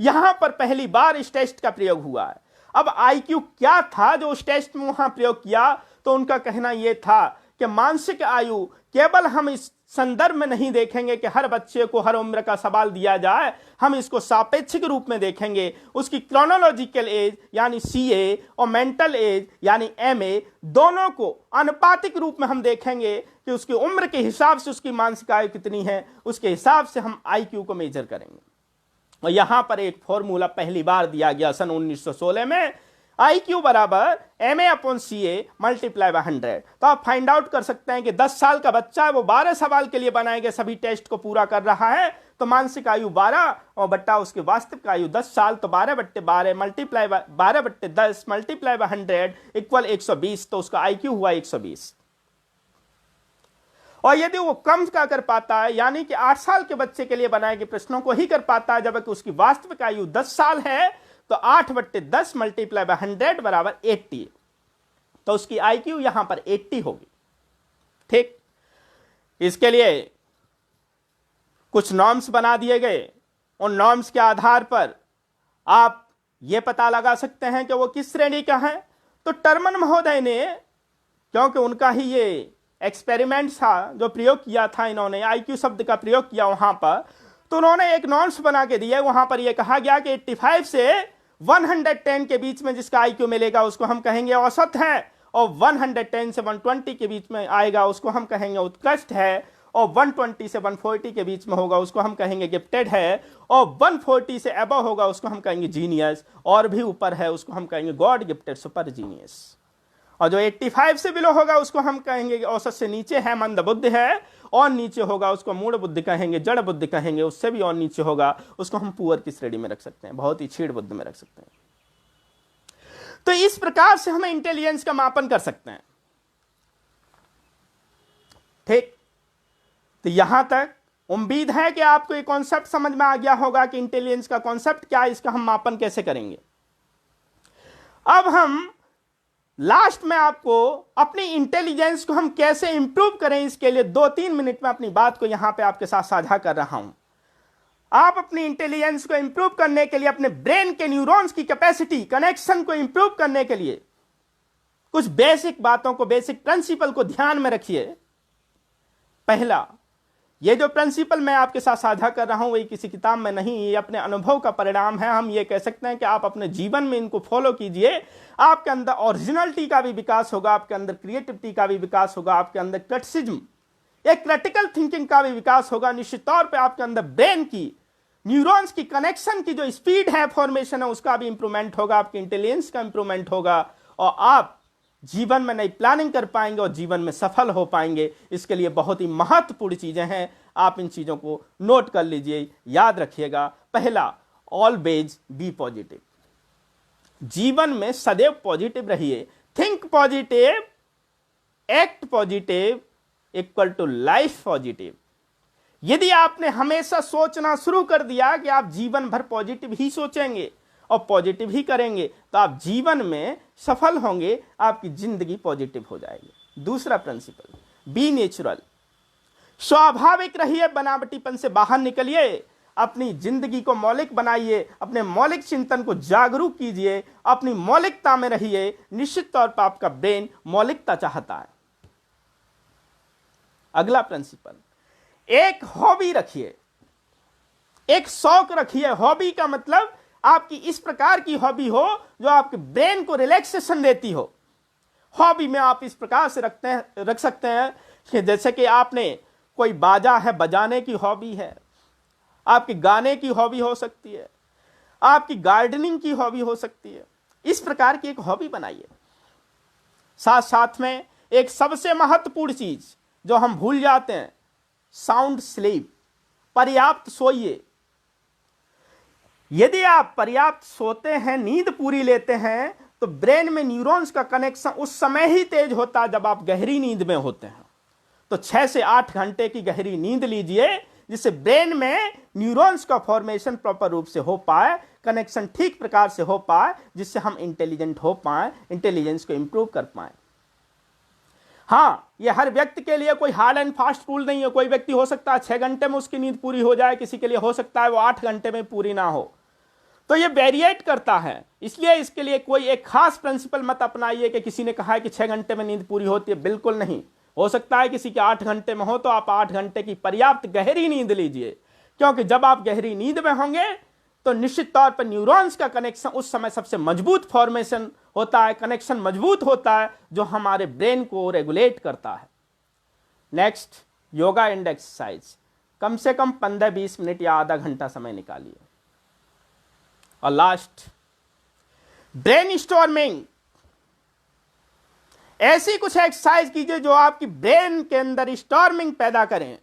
S1: यहां पर पहली बार इस टेस्ट का प्रयोग हुआ है। अब IQ क्या था जो उस टेस्ट में वहां प्रयोग किया, तो उनका कहना यह था कि मानसिक आयु केवल हम इस संदर्भ में नहीं देखेंगे कि हर बच्चे को हर उम्र का सवाल दिया जाए, हम इसको सापेक्षिक रूप में देखेंगे। उसकी क्रोनोलॉजिकल एज यानी CA और मेंटल एज यानी MA, दोनों को अनुपातिक रूप में हम देखेंगे कि उसकी उम्र के हिसाब से उसकी मानसिक आयु कितनी है, उसके हिसाब से हम IQ को मेजर करेंगे। और यहां पर एक फॉर्मूला पहली बार दिया गया सन 1916 में, IQ बराबर MA/CA मल्टीप्लाई बाय 100। तो आप फाइंड आउट कर सकते हैं कि 10 साल का बच्चा है, वो 12 सवाल के लिए बनाए गए सभी टेस्ट को पूरा कर रहा है, तो मानसिक आयु 12 और बट्टा उसकी वास्तविक आयु 10 साल, तो 12/12 multiply by 12/10 multiply by 100 equal 120, तो उसका IQ हुआ 120। और यदि वो कम का कर पाता है, यानी कि 8 साल के बच्चे के लिए बनाए गए प्रश्नों को ही कर पाता है, जबकि उसकी वास्तविक आयु 10 साल है, तो 8/10 मल्टीप्लाई बाय 100 बराबर 80, तो उसकी IQ यहां पर 80 होगी। ठीक, इसके लिए कुछ नॉर्म्स बना दिए गए। उन नॉर्म्स के आधार पर आप यह पता लगा सकते हैं कि वो किस श्रेणी का है। तो टर्मन महोदय ने, क्योंकि उनका ही ये एक्सपेरिमेंट था जो प्रयोग किया था, इन्होंने IQ शब्द का प्रयोग किया वहां पर, तो उन्होंने एक नॉर्म्स बना के दिया। वहां पर यह कहा गया कि 85 से 110 के बीच में जिसका IQ मिलेगा उसको हम कहेंगे औसत है, और 110 से 120 के बीच में आएगा उसको हम कहेंगे उत्कृष्ट है, और 120 से 140 के बीच में होगा उसको हम कहेंगे गिफ्टेड है, और 140 से अबव होगा उसको हम कहेंगे जीनियस, और भी ऊपर है उसको हम कहेंगे गॉड गिफ्टेड सुपर जीनियस, और जो 85 से बिलो होगा उसको हम कहेंगे औसत से नीचे है, मंद बुद्धि है, और नीचे होगा उसको मूढ़ बुद्धि कहेंगे, जड़ बुद्धि कहेंगे, उससे भी और नीचे होगा उसको हम पुअर की श्रेणी में रख सकते हैं, बहुत ही छीड़ बुद्धि में रख सकते हैं। तो इस प्रकार से हम इंटेलिजेंस का मापन कर सकते हैं। ठीक, तो यहां तक उम्मीद है कि आपको ये कॉन्सेप्ट समझ में आ गया होगा कि इंटेलिजेंस का कॉन्सेप्ट क्या है, इसका हम मापन कैसे करेंगे। अब हम लास्ट में आपको अपनी इंटेलिजेंस को हम कैसे इंप्रूव करें, इसके लिए 2-3 मिनट में अपनी बात को यहां पे आपके साथ साझा कर रहा हूं। आप अपनी इंटेलिजेंस को इंप्रूव करने के लिए, अपने ब्रेन के न्यूरॉन्स की कैपेसिटी, कनेक्शन को इंप्रूव करने के लिए कुछ बेसिक बातों को, बेसिक प्रिंसिपल को ध्यान में रखिए। पहला, ये जो प्रिंसिपल मैं आपके साथ साझा कर रहा हूं वही किसी किताब में नहीं, ये अपने अनुभव का परिणाम है। हम ये कह सकते हैं कि आप अपने जीवन में इनको फॉलो कीजिए, आपके अंदर ओरिजिनलिटी का भी विकास होगा, आपके अंदर क्रिएटिविटी का भी विकास होगा, आपके अंदर क्रिटिसिज्म, एक क्रिटिकल थिंकिंग का भी विकास होगा। निश्चित तौर पे आपके अंदर ब्रेन की, न्यूरॉन्स की कनेक्शन की जो स्पीड है, फॉर्मेशन है, उसका भी इंप्रूवमेंट होगा, आपकी इंटेलिजेंस का इंप्रूवमेंट होगा, और आप जीवन में नई प्लानिंग कर पाएंगे और जीवन में सफल हो पाएंगे। इसके लिए बहुत ही महत्वपूर्ण चीजें हैं, आप इन चीजों को नोट कर लीजिए, याद रखिएगा। पहला, ऑलवेज बी पॉजिटिव, जीवन में सदैव पॉजिटिव रहिए। Think positive, act positive equal to life positive. यदि आपने हमेशा सोचना शुरू कर दिया कि आप जीवन भर पॉजिटिव ही सोचेंगे और पॉजिटिव ही करेंगे, तो आप जीवन में सफल होंगे, आपकी जिंदगी पॉजिटिव हो जाएगी। दूसरा प्रिंसिपल, बी नेचुरल, स्वाभाविक रहिए, बनावटीपन से बाहर निकलिए, अपनी जिंदगी को मौलिक बनाइए, अपने मौलिक चिंतन को जागरूक कीजिए, अपनी मौलिकता में रहिए। निश्चित तौर पर आपका ब्रेन मौलिकता चाहता है। अगला प्रिंसिपल, एक हॉबी रखिए, एक शौक रखिए। हॉबी का मतलब आपकी इस प्रकार की हॉबी हो जो आपके ब्रेन को रिलैक्सेशन देती हो। हॉबी में आप इस प्रकार से रख सकते हैं कि जैसे कि आपने कोई बाजा है, बजाने की हॉबी है, आपकी गाने की हॉबी हो सकती है, आपकी गार्डनिंग की हॉबी हो सकती है, इस प्रकार की एक हॉबी बनाइए। साथ साथ में एक सबसे महत्वपूर्ण चीज जो हम भूल जाते हैं, साउंड स्लीप, पर्याप्त सोइए। यदि आप पर्याप्त सोते हैं, नींद पूरी लेते हैं, तो ब्रेन में न्यूरॉन्स का कनेक्शन उस समय ही तेज होता है जब आप गहरी नींद में होते हैं। तो 6 से 8 घंटे की गहरी नींद लीजिए, जिससे ब्रेन में न्यूरॉन्स का फॉर्मेशन प्रॉपर रूप से हो पाए, कनेक्शन ठीक प्रकार से हो पाए, जिससे हम इंटेलिजेंट हो पाए, इंटेलिजेंस को इंप्रूव कर पाए। हाँ, यह हर व्यक्ति के लिए कोई हार्ड एंड फास्ट रूल नहीं है। कोई व्यक्ति हो सकता है 6 घंटे में उसकी नींद पूरी हो जाए, किसी के लिए हो सकता है वो 8 घंटे में पूरी ना हो। तो ये वेरिएट करता है, इसलिए इसके लिए कोई एक खास प्रिंसिपल मत अपनाइए कि किसी ने कहा है कि 6 घंटे में नींद पूरी होती है। बिल्कुल नहीं। हो सकता है किसी के 8 घंटे में हो, तो आप 8 घंटे की पर्याप्त गहरी नींद लीजिए, क्योंकि जब आप गहरी नींद में होंगे तो निश्चित तौर पर न्यूरॉन्स का कनेक्शन उस समय सबसे मजबूत फॉर्मेशन होता है, कनेक्शन मजबूत होता है, जो हमारे ब्रेन को रेगुलेट करता है। Next, yoga and exercise. कम से कम 15-20 मिनट या आधा घंटा समय निकालिए। और लास्ट, ब्रेन स्टॉर्मिंग। ऐसी कुछ एक्सरसाइज कीजिए जो आपकी ब्रेन के अंदर स्टॉर्मिंग पैदा करें।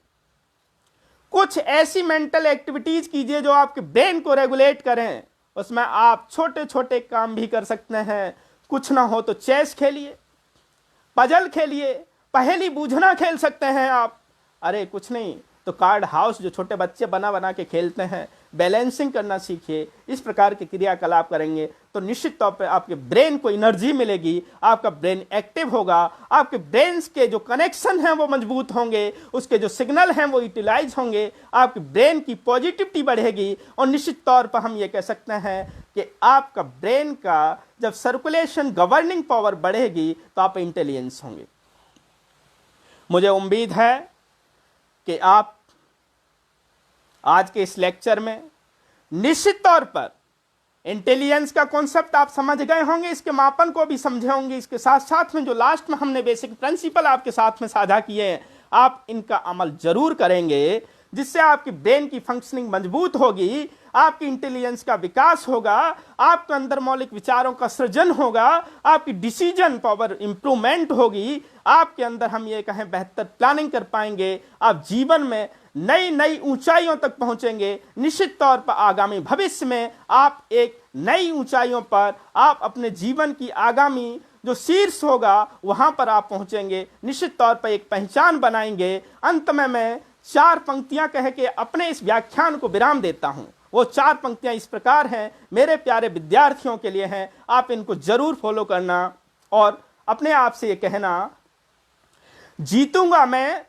S1: कुछ ऐसी मेंटल एक्टिविटीज कीजिए जो आपके ब्रेन को रेगुलेट करें। उसमें आप छोटे छोटे काम भी कर सकते हैं। कुछ ना हो तो चेस खेलिए, पजल खेलिए, पहेली बूझना खेल सकते हैं आप। अरे कुछ नहीं तो कार्ड हाउस जो छोटे बच्चे बना बना के खेलते हैं, बैलेंसिंग करना सीखिए। इस प्रकार के क्रियाकलाप करेंगे तो निश्चित तौर पे आपके ब्रेन को एनर्जी मिलेगी, आपका ब्रेन एक्टिव होगा, आपके ब्रेन के जो कनेक्शन हैं वो मजबूत होंगे, उसके जो सिग्नल हैं वो यूटिलाइज होंगे, आपके ब्रेन की पॉजिटिविटी बढ़ेगी। और निश्चित तौर पर हम ये कह सकते हैं कि आपका ब्रेन का जब सर्कुलेशन, गवर्निंग पावर बढ़ेगी तो आप इंटेलिजेंस होंगे। मुझे उम्मीद है कि आप आज के इस लेक्चर में निश्चित तौर पर इंटेलिजेंस का कॉन्सेप्ट आप समझ गए होंगे, इसके मापन को भी समझे होंगे। इसके साथ साथ में जो लास्ट में हमने बेसिक प्रिंसिपल आपके साथ में साझा किए हैं, आप इनका अमल जरूर करेंगे, जिससे आपकी ब्रेन की फंक्शनिंग मजबूत होगी, आपकी इंटेलिजेंस का विकास होगा, आपके अंदर मौलिक विचारों का सृजन होगा, आपकी डिसीजन पावर इंप्रूवमेंट होगी, आपके अंदर हम ये कहें बेहतर प्लानिंग कर पाएंगे, आप जीवन में नई नई ऊंचाइयों तक पहुंचेंगे। निश्चित तौर पर आगामी भविष्य में आप एक नई ऊंचाइयों पर, आप अपने जीवन की आगामी जो शीर्ष होगा वहां पर आप पहुंचेंगे। निश्चित तौर पर एक पहचान बनाएंगे। अंत में मैं 4 पंक्तियां कह के अपने इस व्याख्यान को विराम देता हूं। वो 4 पंक्तियां इस प्रकार हैं, मेरे प्यारे विद्यार्थियों के लिए हैं, आप इनको जरूर फॉलो करना और अपने आप से ये कहना, जीतूंगा मैं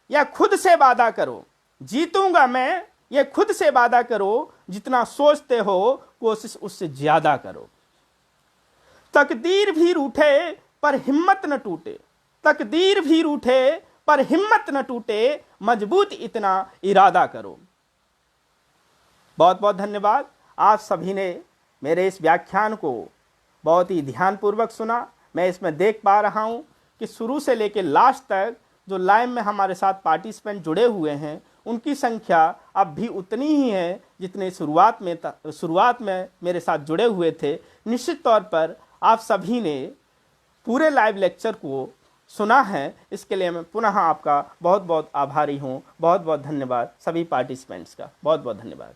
S1: या खुद से वादा करो। जीतूंगा मैं ये खुद से वादा करो, जितना सोचते हो कोशिश उससे ज्यादा करो। तकदीर भी रूठे पर हिम्मत न टूटे, तकदीर भी रूठे पर हिम्मत न टूटे, मजबूत इतना इरादा करो। बहुत बहुत धन्यवाद। आप सभी ने मेरे इस व्याख्यान को बहुत ही ध्यानपूर्वक सुना। मैं इसमें देख पा रहा हूं कि शुरू से लेकर लास्ट तक जो लाइव में हमारे साथ पार्टिसिपेंट जुड़े हुए हैं, उनकी संख्या अब भी उतनी ही है जितने शुरुआत में मेरे साथ जुड़े हुए थे। निश्चित तौर पर आप सभी ने पूरे लाइव लेक्चर को सुना है, इसके लिए मैं पुनः आपका बहुत बहुत आभारी हूँ। बहुत बहुत धन्यवाद सभी पार्टिसिपेंट्स का, बहुत बहुत धन्यवाद।